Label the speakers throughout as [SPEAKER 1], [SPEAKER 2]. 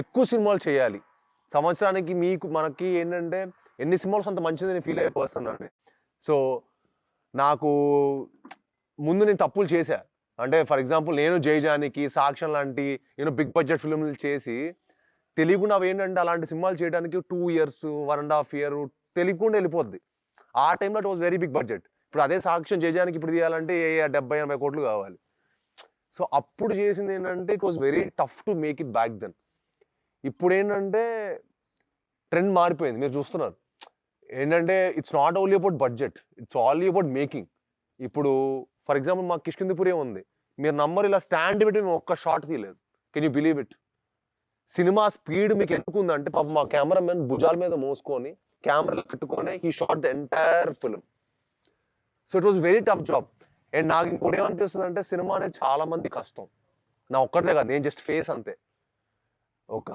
[SPEAKER 1] ఎక్కువ సినిమాలు చేయాలి. సంవత్సరానికి మనకి ఏంటంటే ఎన్ని సినిమాలు అంత మంచిదని ఫీల్ అయ్యే పర్సన్ అండి. సో, నాకు ముందు నేను తప్పులు చేశా. అంటే ఫర్ ఎగ్జాంపుల్ నేను 'జైజానికి', 'సాక్ష్యం' లాంటి బిగ్ బడ్జెట్ ఫిల్మ్‌లు చేసి తెలియకుండా అవేంటంటే అలాంటి సినిమాలు చేయడానికి 2 ఇయర్స్, 1 ½ ఇయర్ తెలియకుండా వెళ్ళిపోద్ది. ఆ టైమ్‌లో it was very big budget. ఇప్పుడు అదే 'సాక్ష్యం', 'జైజానికి' ఇప్పుడు తీయాలంటే 70, 80 కోట్లు కావాలి. సో, అప్పుడు చేసిందేంటంటే it was very tough to make it back then. ఇప్పుడేంటంటే ట్రెండ్ మారిపోయింది. మీరు చూస్తున్నారు. ఏంటంటే it's not only about budget. It's only about making. ఇప్పుడు ఫర్ ఎగ్జాంపుల్ మాకు 'కిష్కింధపురి' ఉంది. మీరు నమ్మరు, ఇలా స్టాండ్ పెట్టి మేము ఒక్క షాట్ తీయలేదు. Can you believe it? Cinema speed మీకు ఎందుకుందంటే పాపం మా కెమెరామెన్ భుజాల మీద మోసుకొని కెమెరా పెట్టుకొని he shot the entire film. So it was very tough job. And నాకు ఇంకోటి ఏమనిపిస్తుంది అంటే సినిమా అనేది చాలా మంది కష్టం. నా ఒక్కడిదే కాదు, నేను జస్ట్ ఫేస్ అంతే. ఒక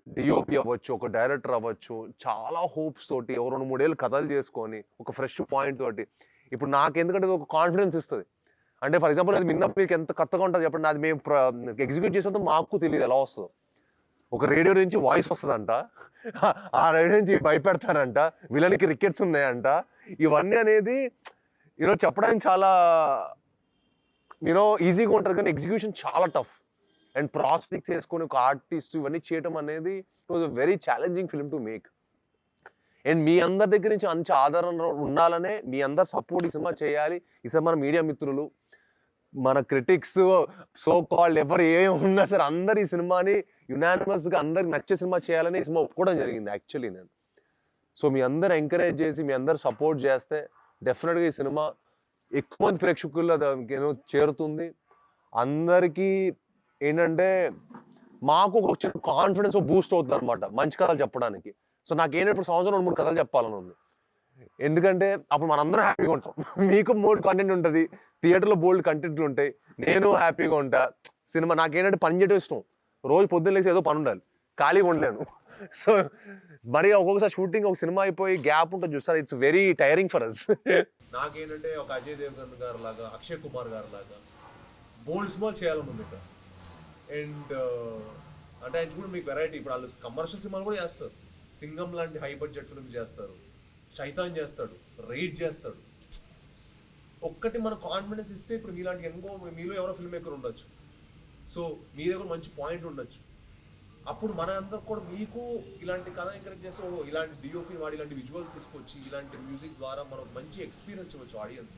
[SPEAKER 1] డిఓపి అవ్వచ్చు, ఒక డైరెక్టర్ అవ్వచ్చు, చాలా హోప్స్ తోటి 2-3 ఏళ్ళు కథలు చేసుకొని ఒక ఫ్రెష్ పాయింట్ తోటి ఇప్పుడు నాకు ఎందుకంటే ఒక కాన్ఫిడెన్స్ ఇస్తుంది. అంటే ఫర్ ఎగ్జాంపుల్ అది విన్నప్పుడు మీకు ఎంత కొత్తగా ఉంటుంది చెప్పండి. అది మేము ఎగ్జిక్యూట్ చేసేంత మాకు తెలియదు ఎలా వస్తుందో. ఒక రేడియో నుంచి వాయిస్ వస్తుందంట, ఆ రేడియో నుంచి భయపెడతారంట, విలన్కి రికెట్స్ ఉన్నాయంట. ఇవన్నీ అనేది చెప్పడానికి చాలా ఈజీగా ఉంటుంది, కానీ ఎగ్జిక్యూషన్ చాలా టఫ్. అండ్ ప్రాస్టిక్స్ వేసుకొని ఒక ఆర్టిస్ట్ ఇవన్నీ చేయటం అనేది it was a very challenging film to make. And మీ అందరి దగ్గర నుంచి మంచి ఆదరణ ఉండాలనే మీ అందరు సపోర్ట్ ఈ సినిమా చేయాలి. ఈ సినిమా మన మీడియా మిత్రులు, మన క్రిటిక్స్, సో కాల్డ్ ఎవరు ఉన్నా సరే అందరు ఈ సినిమాని యునానిమస్గా అందరికి నచ్చే సినిమా చేయాలని ఈ సినిమా ఒప్పుకోవడం జరిగింది యాక్చువల్లీ నేను. సో మీ అందరు ఎంకరేజ్ చేసి మీ అందరు సపోర్ట్ చేస్తే డెఫినెట్గా ఈ సినిమా ఎక్కువ మంది ప్రేక్షకుల్లో చేరుతుంది. అందరికీ ఏంటంటే మాకు ఒక చిన్న కాన్ఫిడెన్స్ బూస్ట్ అవుతుంది అనమాట మంచి కథలు చెప్పడానికి. సో నాకేంటప్పుడు సంవత్సరం 2-3 కథలు చెప్పాలని ఉంది. ఎందుకంటే అప్పుడు మనందరం హ్యాపీగా ఉంటాం. మీకు మోడ్ కంటెంట్ ఉంటుంది, థియేటర్లో బోల్డ్ కంటెంట్లు ఉంటాయి, నేను హ్యాపీగా ఉంటా. సినిమా నాకేంటంటే పని చేయడం ఇష్టం. రోజు పొద్దున్న లేచి ఏదో పని ఉండాలి, ఖాళీగా ఉండలేను. సో మరి ఒక్కొక్కసారి షూటింగ్ ఒక సినిమా అయిపోయి గ్యాప్ ఉంటుంది చూస్తారు, it's very tiring for us. నాకేంటంటే ఒక అజయ్ దేవగన్ గారు లాగా, అక్షయ్ కుమార్ గారు లాగా బోల్డ్ సినిమాలు చేయాలని ఉంది ఇక్కడ. అండ్ అంటే ఆయన చూడండి మీకు వెరైటీ. ఇప్పుడు వాళ్ళు కమర్షియల్ సినిమాలు కూడా చేస్తారు, సింగం లాంటి హై బడ్జెట్ ఫిల్మ్స్ చేస్తారు, శైతాన్ చేస్తాడు, రైడ్ చేస్తాడు. ఒక్కటి మన కాన్ఫిడెన్స్ ఇస్తే ఇప్పుడు మీలాంటి మీలో ఎవరో ఫిల్మ్ మేకర్ ఉండొచ్చు, సో మీ దగ్గర మంచి పాయింట్ ఉండొచ్చు. అప్పుడు మన అందరికి కూడా మీకు ఇలాంటి కథ ఎంకరేజ్ చేస్తే ఇలాంటి డిఓపి వాడి ఇలాంటి విజువల్స్ తీసుకొచ్చి ఇలాంటి మ్యూజిక్ ద్వారా మనం మంచి ఎక్స్పీరియన్స్ ఇవ్వచ్చు ఆడియన్స్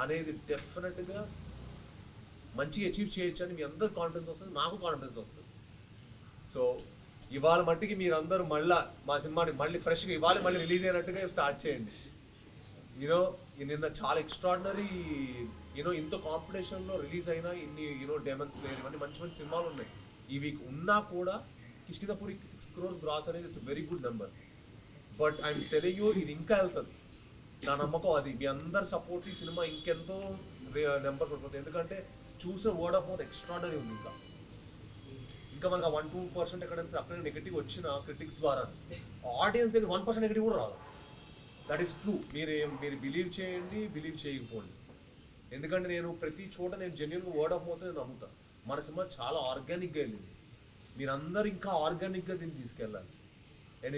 [SPEAKER 1] అనేది డెఫినెట్గా మంచిగా అచీవ్ చేయొచ్చు అని మీ అందరు కాన్ఫిడెన్స్ వస్తుంది, నాకు కాన్ఫిడెన్స్ వస్తుంది. సో ఇవాళ మట్టికి మీరందరూ మళ్ళీ మా సినిమాని మళ్ళీ ఫ్రెష్గా ఇవాళ మళ్ళీ రిలీజ్ అయినట్టుగా స్టార్ట్ చేయండి. నిన్న చాలా ఎక్స్ట్రాడినరీ ఇంత కాంపిటీషన్లో రిలీజ్ అయినా ఇన్ని డెమన్స్ లేరు, ఇవన్నీ మంచి మంచి సినిమాలు ఉన్నాయి. ఈ వీక్ ఉన్నా కూడా 'కిష్కింధపురికి' 6 crores గ్రాస్ అనేది it's very good number. But I'm telling you ఇది ఇంకా వెళ్తుంది, నా నమ్మకం అది. మీ అందరు సపోర్ట్ ఈ సినిమా ఇంకెంతో నెంబర్స్ ఉంటుంది. ఎందుకంటే చూసిన వర్డ్ ఆఫ్ మౌత్ ఎక్స్ట్రాడినరీ ఉంది. ఇంకా మనకు 1-2% ఎక్కడైనా అక్కడ నెగిటివ్ వచ్చిన క్రిటిక్స్ ద్వారా ఆడియన్స్ దగ్గర 1% నెగిటివ్ కూడా రాదు. That is true. మీరు బిలీవ్ చేయండి, బిలీవ్ చేయకపోండి. ఎందుకంటే నేను ప్రతి చోట నేను జెన్యున్గా వర్డ్ ఆఫ్ మౌత్ నేను నమ్ముతాను. మన సినిమా చాలా ఆర్గానిక్గా వెళ్ళింది, మీరందరూ ఇంకా ఆర్గానిక్గా దీన్ని తీసుకెళ్ళాలి. అండ్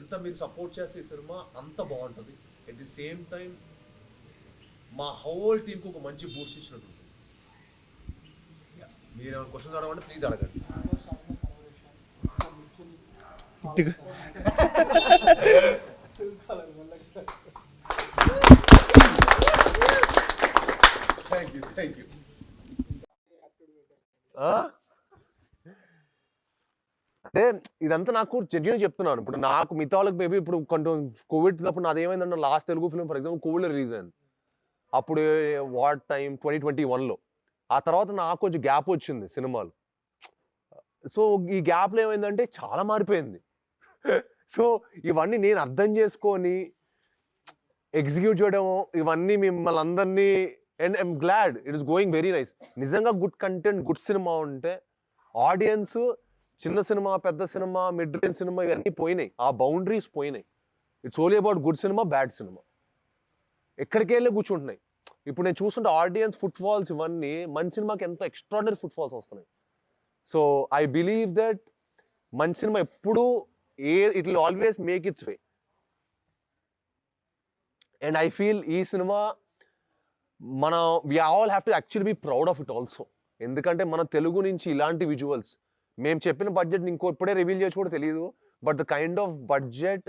[SPEAKER 1] ఎంత మీరు సపోర్ట్ చేస్తే ఈ సినిమా అంత బాగుంటుంది. అట్ ది సేమ్ టైం మా హోల్ టీంకి ఒక మంచి బూస్ట్ ఇచ్చినట్టు. మీరు ఏమైనా క్వశ్చన్స్ అడగండి, ప్లీజ్ అడగండి. Thank you. అంటే ఇదంతా నాకు జెన్యూన్ చెప్తున్నాను. ఇప్పుడు నాకు మిగతా వాళ్ళకి మేబీ ఇప్పుడు కొంచెం కోవిడ్ అప్పుడు నాది ఏమైందంటే last Telugu film for example కోవిడ్లో రిలీజ్ అయింది. అప్పుడు వాట్ టైం 2021లో. ఆ తర్వాత నాకు కొంచెం గ్యాప్ వచ్చింది సినిమాలు. సో ఈ గ్యాప్లో ఏమైందంటే చాలా మారిపోయింది. సో ఇవన్నీ నేను అర్థం చేసుకొని ఎగ్జిక్యూట్ చేయడం, ఇవన్నీ మిమ్మల్ని అందరినీ, and I'm glad it is going very nice. నిజంగా గుడ్ కంటెంట్, గుడ్ సినిమా ఉంటే ఆడియన్స్ చిన్న సినిమా, పెద్ద సినిమా, మిడ్ రేంజ్ సినిమా ఇవన్నీ పోయినాయి, ఆ బౌండరీస్ పోయినాయి. It's only about good cinema, bad cinema. ఎక్కడికి వెళ్ళి కూర్చుంటున్నాయి. ఇప్పుడు నేను చూస్తుంటే ఆడియన్స్ ఫుట్ఫాల్స్ ఇవన్నీ మంచి సినిమాకి ఎంతో ఎక్స్ట్రాడినరీ ఫుట్ఫాల్స్ వస్తున్నాయి. సో ఐ బిలీవ్ దట్ మంచి సినిమా ఎప్పుడు it will always make its way. And I feel ఈ సినిమా మనం we all have to actually be proud of it also. ఎందుకంటే మన తెలుగు నుంచి ఇలాంటి విజువల్స్ మేము చెప్పిన బడ్జెట్ ఇంకో ఇప్పుడే రివీల్ చేసి కూడా తెలియదు, but the kind of budget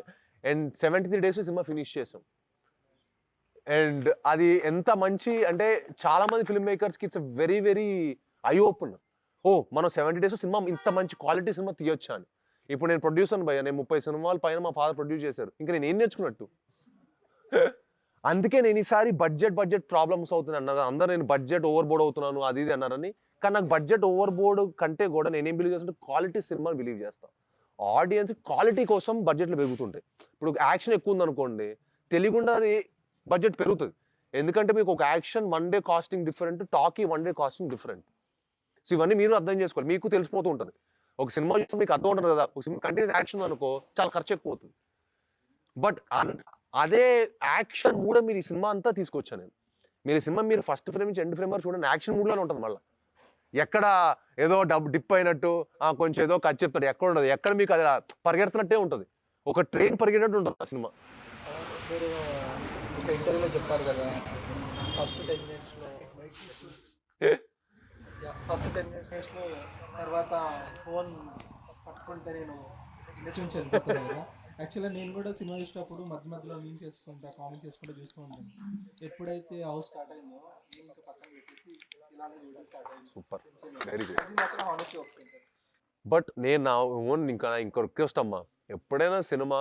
[SPEAKER 1] and 73 days cinema finish చేసాం. అండ్ అది ఎంత మంచి అంటే చాలా మంది ఫిల్మ్ మేకర్స్కి it's very very eye open. ఓ మనం 70 days సినిమా ఇంత మంచి క్వాలిటీ సినిమా తీయొచ్చా అని. ఇప్పుడు నేను ప్రొడ్యూసర్ భయ్య, నేను 30 సినిమాల పైన మా ఫాదర్ ప్రొడ్యూస్ చేశారు, ఇంకా నేను ఏం నేర్చుకున్నట్టు. అందుకే నేను ఈసారి బడ్జెట్ ప్రాబ్లమ్స్ అవుతున్నాను అన్నారు అందరూ, నేను బడ్జెట్ ఓవర్ బోర్డ్ అవుతున్నాను అది ఇది అన్నారని. కానీ నాకు బడ్జెట్ ఓవర్ బోర్డ్ కంటే కూడా నేనేం బిలీవ్ చేస్తుంటే క్వాలిటీ సినిమా బిలీవ్ చేస్తాను. ఆడియన్స్ క్వాలిటీ కోసం బడ్జెట్లు పెరుగుతుంటాయి. ఇప్పుడు యాక్షన్ ఎక్కువ ఉందనుకోండి, తెలియకుండా అది బడ్జెట్ పెరుగుతుంది. ఎందుకంటే మీకు ఒక action 1 day costing different, talkie 1 day costing different. So ఇవన్నీ మీరు అర్థం చేసుకోవాలి, మీకు తెలిసిపోతూ ఉంటుంది. ఒక సినిమా మీకు అర్థం ఉంటుంది కదా, ఒక సినిమా కంటిన్యూస్ యాక్షన్ అనుకో చాలా ఖర్చు ఎక్కువ అవుతుంది. బట్ అదే యాక్షన్ కూడా మీరు ఈ సినిమా అంతా తీసుకొచ్చాను నేను. మీరు ఈ సినిమా మీరు ఫస్ట్ ఫ్రేమ్ నుంచి ఎండ్ ఫ్రేమ్ వరకు చూడండి, యాక్షన్ మూడ్లోనే ఉంటుంది. మళ్ళీ ఎక్కడ ఏదో డిప్ అయినట్టు కొంచెం ఏదో కట్ చెప్తాడు, ఎక్కడ ఉండదు, ఎక్కడ మీకు అది పరిగెడుతున్నట్టే ఉంటుంది, ఒక ట్రైన్ పరిగెట్టినట్టు ఉంటుంది ఆ సినిమా.
[SPEAKER 2] మీరు ఒక ఇంటర్వ్యూలో చెప్పారు కదా, ఫస్ట్ 10 minutesలో తర్వాత ఫోన్ పట్టుకుంటే నేను ఇండస్ట్రీ వెళ్ళిపోతాను కదా. యాక్చువల్గా నేను కూడా సినిమా చూసినప్పుడు మధ్యలో మీన్ చేసుకుంటా, కామెంట్ చేసుకుంటూ చూస్తూ ఉంటాను. ఎప్పుడైతే హౌస్ స్టార్ట్ అయిందో నేను పక్కన పెట్టేసి ఇలానే చూడడం స్టార్ట్ అయింది.
[SPEAKER 1] Super, very good.
[SPEAKER 2] అది మాత్రం హానెస్ట్గా ఒప్పుకుంటాను.
[SPEAKER 1] బట్ నేను నా ఓన్ ఇంకో రిక్వెస్ట్ అమ్మా, ఎప్పుడైనా సినిమా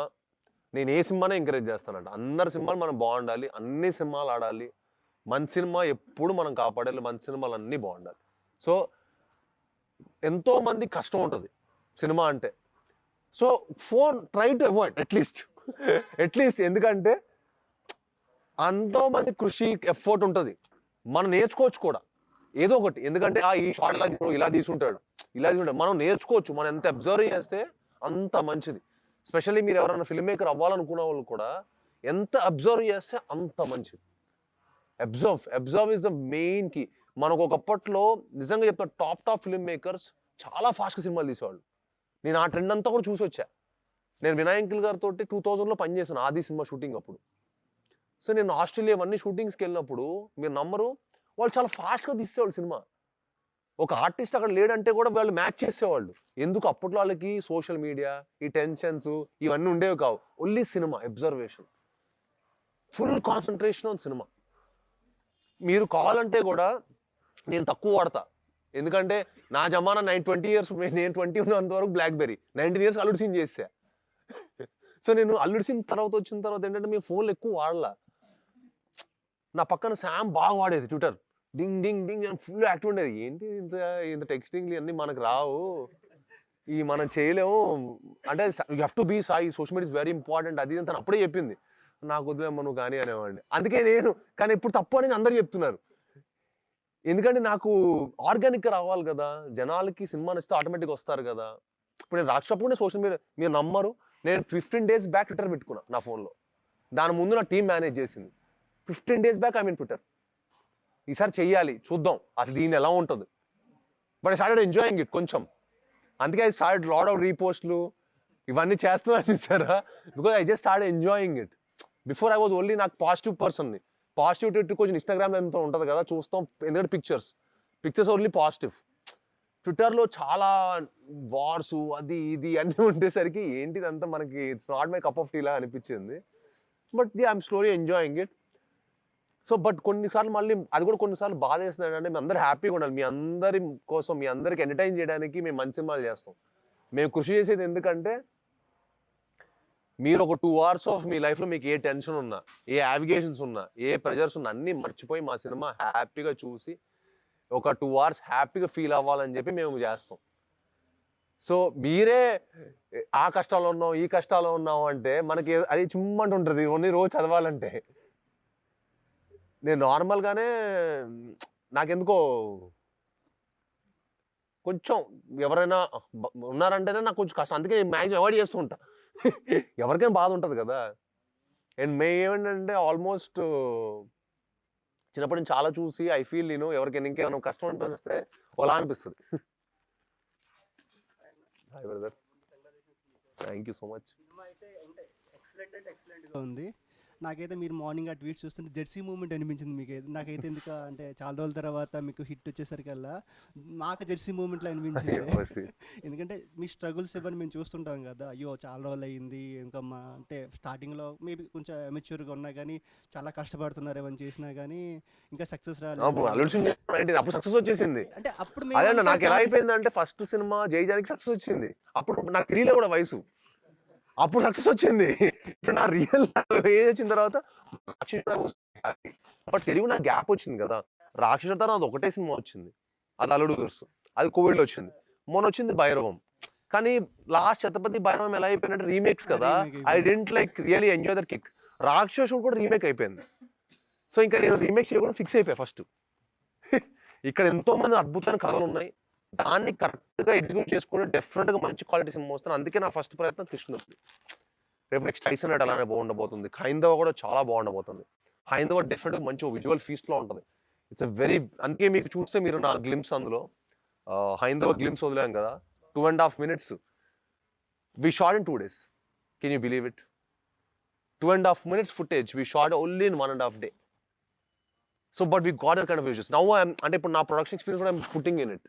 [SPEAKER 1] నేను ఏ సినిమానే ఎంకరేజ్ చేస్తానంట. అందరి సినిమాలు మనం బాగుండాలి, అన్ని సినిమాలు ఆడాలి, మంచి సినిమా ఎప్పుడు మనం కాపాడాలి, మంచి సినిమాలు అన్నీ బాగుండాలి. సో ఎంతోమంది కష్టం ఉంటుంది సినిమా అంటే. So phone try to avoid at least ఎందుకంటే ఎంతోమంది కృషి ఎఫర్ట్ ఉంటుంది, మనం నేర్చుకోవచ్చు కూడా ఏదో ఒకటి. ఎందుకంటే ఈ షార్ట్ ఇలా తీసుకుంటాడు మనం నేర్చుకోవచ్చు. మనం ఎంత అబ్జర్వ్ చేస్తే అంత మంచిది. స్పెషల్లీ మీరు ఎవరైనా ఫిల్మ్ మేకర్ అవ్వాలనుకున్న వాళ్ళు కూడా ఎంత అబ్జర్వ్ చేస్తే అంత మంచిది. Observe is the main key. మనకు ఒకప్పట్లో నిజంగా చెప్తాను, టాప్ ఫిల్మ్ మేకర్స్ చాలా ఫాస్ట్గా సినిమాలు తీసేవాళ్ళు. నేను ఆ ట్రెండ్ అంతా కూడా చూసి వచ్చా. నేను వినాయకుల్ గారితో 2000లో పనిచేశాను ఆది సినిమా షూటింగ్ అప్పుడు. సో నేను ఆస్ట్రేలియా అవన్నీ షూటింగ్స్కి వెళ్ళినప్పుడు మీరు నమ్మరు, వాళ్ళు చాలా ఫాస్ట్గా తీసేవాళ్ళు సినిమా. ఒక ఆర్టిస్ట్ అక్కడ లేడంటే కూడా వాళ్ళు మ్యాచ్ చేసేవాళ్ళు. ఎందుకు అప్పట్లో వాళ్ళకి సోషల్ మీడియా, ఈ టెన్షన్స్ ఇవన్నీ ఉండేవి కావు. Only cinema, observation, full concentration on cinema. మీరు కావాలంటే కూడా నేను తక్కువ వాడతా, ఎందుకంటే నా జమానా 20 years, నేను 20 ఉన్నంత వరకు బ్లాక్బెర్రీ, 19 years అల్లుడు సీన్ చేసా. సో నేను అల్లుడు సీన్ వచ్చిన తర్వాత ఏంటంటే మేము ఫోన్లు ఎక్కువ వాడలా. నా పక్కన శామ్ బాగా వాడేది ట్విట్టర్, డింగ్ డింగ్ డింగ్ అని ఫుల్ యాక్టివ్ ఉండేది. ఏంటి ఇంత టెక్స్టింగ్లు అన్నీ మనకు రావు, మనం చేయలేము అంటే you have to be Sai, social media is very important అది తను అప్పుడే చెప్పింది. నాకు వదిలేమ్మా నువ్వు కానీ అనేవాడిని. అందుకే కానీ ఇప్పుడు తప్పు అని అందరూ చెప్తున్నారు. ఎందుకంటే నాకు ఆర్గానిక్గా రావాలి కదా, జనాలకి సినిమా నచ్చితే ఆటోమేటిక్గా వస్తారు కదా. ఇప్పుడు నేను రాసేటప్పుడు సోషల్ మీడియా మీరు నమ్మరు, నేను 15 days బ్యాక్ ట్విట్టర్ పెట్టుకున్నా నా ఫోన్లో. దాని ముందు నా టీం మేనేజ్ చేసింది. 15 days back I mean Twitter. ఈసారి చెయ్యాలి, చూద్దాం అసలు దీన్ని ఎలా ఉంటుంది. But I started enjoying it కొంచెం. అందుకే ఐ స్టార్టెడ్ లాట్ ఆఫ్ రీపోస్ట్లు ఇవన్నీ చేస్తున్నాను చూసారా, because I just started enjoying it. Before I was only నాకు పాజిటివ్ పర్సన్ని. పాజిటివిటీ కొంచెం ఇన్స్టాగ్రామ్లో ఎంత ఉంటుంది కదా చూస్తాం, ఎందుకంటే పిక్చర్స్ ఓన్లీ పాజిటివ్. ట్విట్టర్లో చాలా వార్స్ అది ఇది అన్నీ ఉండేసరికి ఏంటిదంతా మనకి it's not my cup of tea లా అనిపించింది. But I'm slowly enjoying it. So but కొన్నిసార్లు మళ్ళీ అది కూడా కొన్నిసార్లు బాధ వేస్తుంది. అంటే మేము అందరూ హ్యాపీగా ఉండాలి, మీ అందరి కోసం, మీ అందరికి ఎంటర్టైన్ చేయడానికి మేము మంచి సినిమాలు చేస్తాం. మేము కృషి చేసేది ఎందుకంటే మీరు ఒక 2 hours ఆఫ్ మీ లైఫ్లో మీకు ఏ టెన్షన్ ఉన్నా, ఏ యావిగేషన్స్ ఉన్నా, ఏ ప్రెజర్స్ ఉన్నా అన్నీ మర్చిపోయి మా సినిమా హ్యాపీగా చూసి ఒక 2 hours హ్యాపీగా ఫీల్ అవ్వాలని చెప్పి మేము చేస్తాం. సో మీరే ఆ కష్టాలు ఉన్నాం, ఈ కష్టాలు ఉన్నాం అంటే మనకి అది చుమ్మంటు ఉంటుంది ఓన్లీ రోజు చదవాలంటే. నేను నార్మల్గానే నాకెందుకో కొంచెం ఎవరైనా ఉన్నారంటేనే నాకు కొంచెం కష్టం, అందుకే మ్యాక్సిమం అవాయిడ్ చేస్తూ ఉంటా. ఎవరికైనా బాధ ఉంటుంది కదా. అండ్ ఏమంటే ఆల్మోస్ట్ చిన్నప్పటి నుంచి చాలా చూసి ఐ ఫీల్ ఎవరికైనా ఇంకేమైనా కష్టం అనిపిస్తే అలా అనిపిస్తుంది. Hi brother, thank you so much.
[SPEAKER 3] Cinema అయితే అంటే ఎక్సలెంట్ అంటే ఎక్సలెంట్గా ఉంది. నాకైతే మీరు మార్నింగ్ ఆ ట్వీట్ చూస్తుంటే జెర్సీ మూమెంట్ అనిపించింది మీకు. నాకైతే ఎందుకు అంటే చాలా రోజుల తర్వాత మీకు హిట్ వచ్చేసరికల్లా మాకు జెర్సీ మూమెంట్లో అనిపించింది. ఎందుకంటే మీ స్ట్రగుల్స్ ఇవన్నీ మేము చూస్తుంటాం కదా, అయ్యో చాలా రోజులు అయ్యింది ఇంకా మా అంటే స్టార్టింగ్లో మేబీ కొంచెం అమెచ్యూర్గా ఉన్నా కానీ చాలా కష్టపడుతున్నారు ఏమని చేసినా కానీ ఇంకా సక్సెస్ రాలేదు.
[SPEAKER 1] అప్పుడు సక్సెస్ వచ్చేసింది.
[SPEAKER 3] అంటే అప్పుడు
[SPEAKER 1] అదే నాకు ఎలా అయిపోయింది అంటే ఫస్ట్ సినిమా జైజానికి సక్సెస్ వచ్చింది, అప్పుడు నాకు తెలియలే కూడా వయసు, అప్పుడు సక్సెస్ వచ్చింది. ఇప్పుడు నా రియల్ ఏజ్ వచ్చిన తర్వాత బట్ తెలుగు నాకు గ్యాప్ వచ్చింది కదా. రాక్షస తర్వాత ఒకటే సినిమా వచ్చింది, అది అల్లుడు దుర్సు, అది కోవిడ్లో వచ్చింది. మొన్న వచ్చింది భైరవం. కానీ లాస్ట్ ఛత్రపతి భైరవం ఎలా అయిపోయినట్టు రీమేక్స్ కదా, I don't like really enjoy that kick. Rakshasudu కూడా రీమేక్ అయిపోయింది. సో ఇంకా నేను రీమేక్ చేయకుండా ఫిక్స్ అయిపోయా ఫస్ట్. ఇక్కడ ఎంతో మంది అద్భుతమైన కథలు ఉన్నాయి, దాన్ని కరెక్ట్గా ఎగ్జిక్యూట్ చేసుకుంటే డెఫినెట్గా మంచి క్వాలిటీ సినిమా వస్తుంది. అందుకే నా ఫస్ట్ ప్రయత్నం కృష్ణుడు. రేపు నెక్స్ట్ టైసన్ అట్ అలానే బాగుండబోతుంది. హైందవ కూడా చాలా బాగుండబోతుంది. హైందవ డెఫినెట్గా మంచి విజువల్ ఫీస్ట్లో ఉంటుంది. ఇట్స్ అ వెరీ, అందుకే మీకు చూస్తే మీరు నా గ్లిమ్స్ అందులో హైందవ గ్లిమ్స్ వదిలేం కదా, 2.5 minutes we shot in 2 days. Can you believe it? 2.5 minutes footage we shot only in 1.5 day. So but we got that kind of visuals. Now అంటే ఇప్పుడు నా ప్రొడక్షన్ ఎక్స్పీరియన్స్ కూడా ఐమ్ పుట్టింగ్ ఇన్ ఇట్.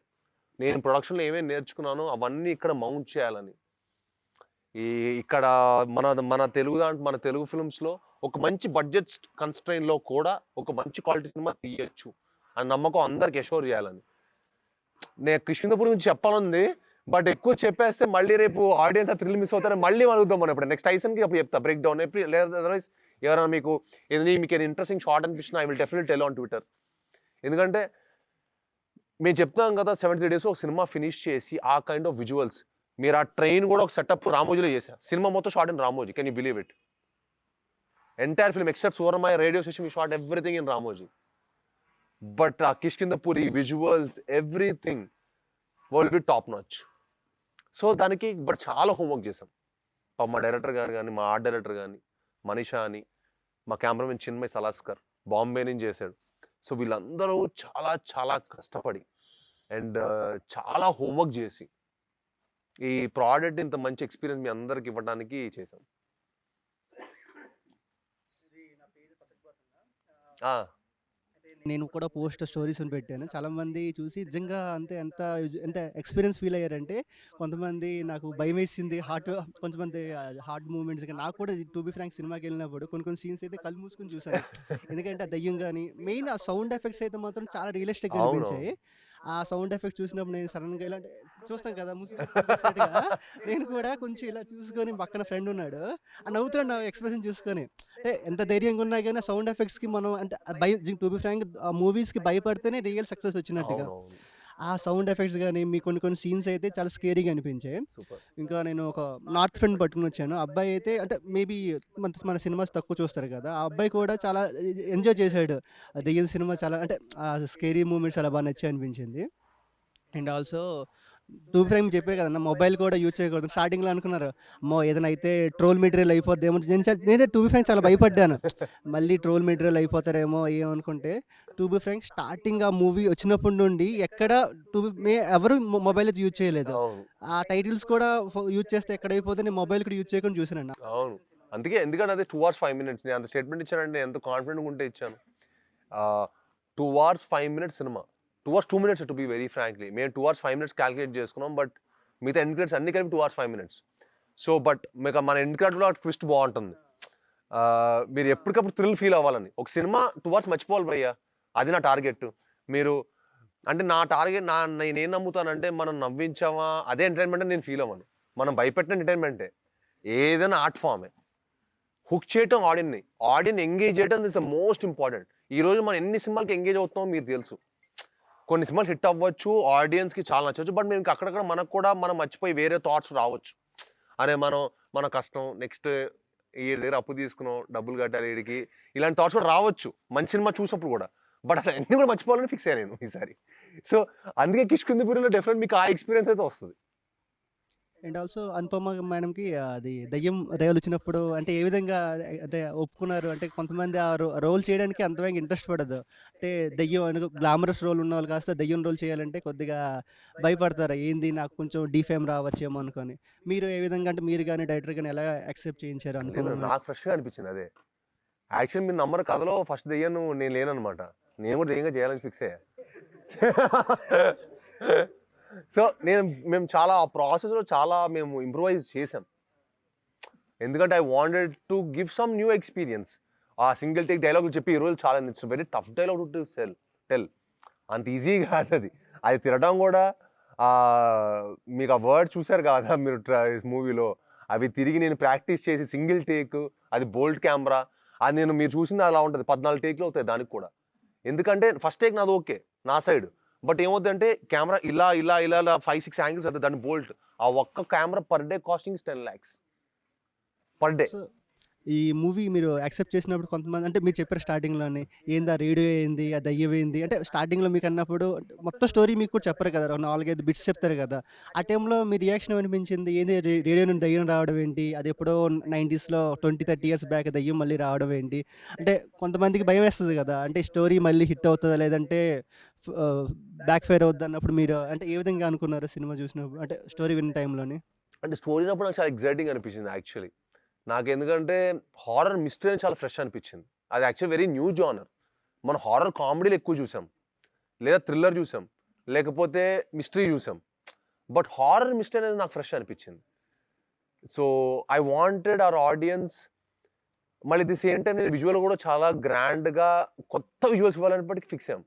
[SPEAKER 1] నేను ప్రొడక్షన్లో ఏమేమి నేర్చుకున్నానో అవన్నీ ఇక్కడ mount చేయాలని. ఇక్కడ మన తెలుగు ఫిల్మ్స్లో ఒక మంచి బడ్జెట్ కన్స్ట్రైన్లో కూడా ఒక మంచి క్వాలిటీ సినిమా తీయచ్చు అని నమ్మకం అందరికి ఎషోర్ చేయాలని. నేను కృష్ణపూర్ గురించి చెప్పాలంది, బట్ ఎక్కువ చెప్పేస్తే మళ్ళీ రేపు ఆడియన్స్ ఆ థ్రిల్ మిస్ అవుతారని మళ్ళీ అడుగుతాం మనం. ఇప్పుడు నెక్స్ట్ టైసన్కి అప్పుడు చెప్తా బ్రేక్ డౌన్. అదర్వైజ్ ఎవరైనా మీకు ఏదైనా ఇంట్రెస్టింగ్ షార్ట్ అనిపించినా I will definitely tell on Twitter. ఎందుకంటే మేము చెప్తాం కదా 73 days ఒక సినిమా ఫినిష్ చేసి ఆ కైండ్ ఆఫ్ విజువల్స్. మీరు ఆ ట్రైన్ కూడా ఒక సెటప్ రామోజీలో చేశారు. సినిమా మొత్తం shot in Ramoji. Can you believe it? Entire film except సువర్మయ రేడియో స్టేషన్ మీ shot everything in Ramoji. But ఆ Kishkindhapuri visuals everything will be top notch. So దానికి బట్ చాలా హోంవర్క్ చేసాం. మా డైరెక్టర్ గారు కానీ, మా ఆర్ట్ డైరెక్టర్ కానీ మనీషా అని, మా కెమెరామెన్ చిన్మయ్ సలాస్కర్ బాంబే నుంచి చేశాడు. సో వీళ్ళందరూ చాలా చాలా కష్టపడి అండ్ చాలా హోంవర్క్ చేసి ఈ ప్రోడక్ట్ ఇంత మంచి ఎక్స్పీరియన్స్ మీ అందరికి ఇవ్వడానికి చేశాం.
[SPEAKER 3] నేను కూడా పోస్ట్ స్టోరీస్ పెట్టాను. చాలామంది చూసి నిజంగా ఎంత ఎక్స్పీరియన్స్ ఫీల్ అయ్యారంటే, కొంతమంది నాకు భయం వేసింది కొంతమంది హార్ట్ మూమెంట్స్. నాకు కూడా టు బి ఫ్రాంక్ సినిమాకి వెళ్ళినప్పుడు కొన్ని సీన్స్ అయితే కళ్ళు మూసుకొని చూసాను. ఎందుకంటే ఆ దయ్యం కానీ మెయిన్ ఆ సౌండ్ ఎఫెక్ట్స్ అయితే మాత్రం చాలా రియలిస్టిక్గా అనిపించాయి. ఆ సౌండ్ ఎఫెక్ట్స్ చూసినప్పుడు నేను సడన్గా ఇలాంటి చూస్తాం కదా నేను కూడా కొంచెం ఇలా చూసుకొని, పక్కన ఫ్రెండ్ ఉన్నాడు నవ్వుతున్నాడు నా ఎక్స్ప్రెషన్ చూసుకొని. అంటే ఎంత ధైర్యంగా ఉన్నా కానీ సౌండ్ ఎఫెక్ట్స్కి మనం అంటే టు బి ఫ్రాంక్ ఆ మూవీస్కి భయపడితేనే రియల్ సక్సెస్ వచ్చినట్టుగా. ఆ సౌండ్ ఎఫెక్ట్స్ కానీ మీ కొన్ని సీన్స్ అయితే చాలా స్కేరీగా అనిపించాయి. ఇంకా నేను ఒక నార్త్ ఫ్రెండ్ పట్టుకుని వచ్చాను. అబ్బాయి అయితే అంటే మేబీ మన సినిమాస్ తక్కువ చూస్తారు కదా, ఆ అబ్బాయి కూడా చాలా ఎంజాయ్ చేశాడు. దెయ్యం సినిమా చాలా అంటే ఆ స్కేరీ మూమెంట్స్ చాలా బాగా నచ్చాయి అనిపించింది. అండ్ ఆల్సో టూ ఫ్రేమ్ చెప్పారు కదన్న, మొబైల్ కూడా యూజ్ చేయకూడదు. స్టార్టింగ్లో అనుకున్నారు అమ్మో ఏదైనా అయితే ట్రోల్ మెటీరియల్ అయిపోద్దేమో. నేనే టూ బి ఫ్రాంక్ చాలా భయపడ్డాను, మళ్ళీ ట్రోల్ మెటీరియల్ అయిపోతారేమో ఏమనుకుంటే. టూ బి ఫ్రాంక్ స్టార్టింగ్ ఆ మూవీ వచ్చినప్పటి నుండి ఎక్కడ ఎవరు మొబైల్ అయితే యూజ్ చేయలేదు. ఆ టైటిల్స్ కూడా యూజ్ చేస్తే ఎక్కడ అయిపోతే నేను మొబైల్ కూడా యూజ్ చేయకుండా చూసాను.
[SPEAKER 1] అవును, అందుకే ఎందుకంటే అదే 2 hours 5 minutes నేను అంత స్టేట్మెంట్ ఇచ్చానంటే ఎంత కాన్ఫిడెంట్గా ఉంటే ఇచ్చాను. 2 hours 5 minutes cinema, 2 hours 2 minutes to be very frankly. మేము 2 hours 5 minutes క్యాలిక్యులేట్ చేసుకున్నాం, బట్ మిగతా ఎండ్ క్రెడిట్స్ అన్ని కలిపి 2 hours 5 minutes. సో బట్ మీకు మన ఎండ్ క్రెడిట్లో ట్విస్ట్ బాగుంటుంది. మీరు ఎప్పటికప్పుడు థ్రిల్ ఫీల్ అవ్వాలని. ఒక సినిమా 2 hours మర్చిపోవాలి భయ్యా, అది నా టార్గెట్. మీరు అంటే నా టార్గెట్ నేనేం నమ్ముతానంటే మనం నవ్వించామా అదే ఎంటర్టైన్మెంట్ నేను ఫీల్ అవ్వను. మనం భయపెట్టిన ఎంటర్టైన్మెంటే ఏదైనా ఆర్ట్ ఫామే. హుక్ చేయటం ఆడియన్ ఎంగేజ్ చేయడం ఇస్ ద మోస్ట్ ఇంపార్టెంట్. ఈరోజు మనం ఎన్ని సినిమాలకి ఎంగేజ్ అవుతున్నామో మీకు తెలుసు. కొన్ని సినిమాలు హిట్ అవ్వచ్చు, ఆడియన్స్కి చాలా నచ్చవచ్చు, బట్ మేము అక్కడక్కడ మనకు కూడా మనం మర్చిపోయి వేరే థాట్స్ రావచ్చు. అరే మన కష్టం, నెక్స్ట్ ఈ దగ్గర అప్పు తీసుకున్నాం, డబ్బులు కట్టాలి వీడికి, ఇలాంటి థాట్స్ కూడా రావచ్చు మంచి సినిమా చూసినప్పుడు కూడా. బట్ అసలు అన్నీ కూడా మర్చిపోవాలని ఫిక్స్ అయ్యాను నేను ఈసారి. సో అందుకే కిష్కిందపురిలో డెఫినెట్ మీకు ఆ ఎక్స్పీరియన్స్ అయితే వస్తుంది.
[SPEAKER 3] అండ్ ఆల్సో అనుపమ మేడంకి అది దయ్యం రేవలు వచ్చినప్పుడు అంటే ఏ విధంగా అంటే ఒప్పుకున్నారు? అంటే కొంతమంది ఆ రోల్ చేయడానికి అంతగా ఇంట్రెస్ట్ పడదు. అంటే దెయ్యం అని గ్లామరస్ రోల్ ఉన్నవాళ్ళు కాస్త దెయ్యం రోల్ చేయాలంటే కొద్దిగా భయపడతారు. ఏంది నాకు కొంచెం డీఫేమ్ రావచ్చేమో అనుకోని. మీరు ఏ విధంగా అంటే మీరు గాని, డైరెక్టర్ గాని ఎలా యాక్సెప్ట్ చేయించారు అనుపమ మేడం?
[SPEAKER 1] నాకు ఫ్రెష్గా అనిపించింది అదే. యాక్చువల్ మీరు నమ్మరు, కథలో ఫస్ట్ దెయ్యాన్ని నేను లేననమాట. నేను కూడా దెయ్యంగా చేయాలని ఫిక్స్ అయ్యా. సో మేము చాలా ఆ ప్రాసెస్లో చాలా మేము ఇంప్రూవైజ్ చేసాం. ఎందుకంటే I wanted to give some new experience. ఆ సింగిల్ టేక్ డైలాగులు చెప్పి ఈ రోజు చాలా it's very tough dialogue to tell. అంత ఈజీ కాదు అది. అది తిరగడం కూడా మీకు ఆ వర్డ్ చూసారు కదా మీరు మూవీలో. అవి తిరిగి నేను ప్రాక్టీస్ చేసి సింగిల్ టేక్, అది బోల్డ్ కెమెరా, అది నేను మీరు చూసింది అలా ఉంటుంది. 14 టేక్లు అవుతాయి దానికి కూడా. ఎందుకంటే ఫస్ట్ టేక్ నాది ఓకే నా సైడ్, బట్ ఏమవుతుందంటే కెమెరా ఇలా ఇలా ఇలా ఇలా 5-6 యాంగిల్స్ అవుతుంది దాన్ని బోల్ట్. ఆ ఒక్క camera per day costing 10 lakhs per day.
[SPEAKER 3] So ఈ మూవీ మీరు యాక్సెప్ట్ చేసినప్పుడు కొంతమంది అంటే మీరు చెప్పారు స్టార్టింగ్‌లోనే ఏంది ఆ రేడియో ఏంది? ఆ దెయ్యం ఏంది? అంటే స్టార్టింగ్‌లో మీకు అన్నప్పుడు మొత్తం స్టోరీ మీకు కూడా చెప్పరు కదా! 4, 5 బిట్స్ చెప్తారు కదా! ఆ టైంలో మీ రియాక్షన్ ఏమనిపించింది? ఏంది రేడియో నుండి దెయ్యం రావడం ఏంటి? అది ఎప్పుడో 90స్‌లో 20, 30 ఇయర్స్ బ్యాక్ దెయ్యం మళ్ళీ రావడం ఏంటి? అంటే కొంతమందికి భయమేస్తది కదా! అంటే స్టోరీ మళ్ళీ హిట్ అవుతదా? లేదంటే బ్యాక్ ఫైర్ అవుద్దా అన్నప్పుడు మీరు అంటే ఏ విధంగా అనుకున్నారు సినిమా చూసినప్పుడు? అంటే స్టోరీ విన్న టైంలోని?
[SPEAKER 1] అంటే స్టోరీ అప్పుడు నాకు చాలా ఎక్సైటింగ్ అనిపించింది యాక్చువల్లీ. నాకు ఎందుకంటే హారర్ మిస్టరీ అని చాలా ఫ్రెష్ అనిపించింది. అది యాక్చువల్లీ వెరీ న్యూ జానర్. మనం హారర్ కామెడీలు ఎక్కువ చూసాం, లేదా థ్రిల్లర్ చూసాం, లేకపోతే మిస్టరీ చూసాం. బట్ హారర్ మిస్టరీ అనేది నాకు ఫ్రెష్ అనిపించింది. So I wanted our audience, మళ్ళీ ది సేమ్ టైం నేను విజువల్ కూడా చాలా గ్రాండ్గా కొత్త విజువల్స్ ఇవ్వాలనేప్పటికీ ఫిక్స్ అయ్యాం.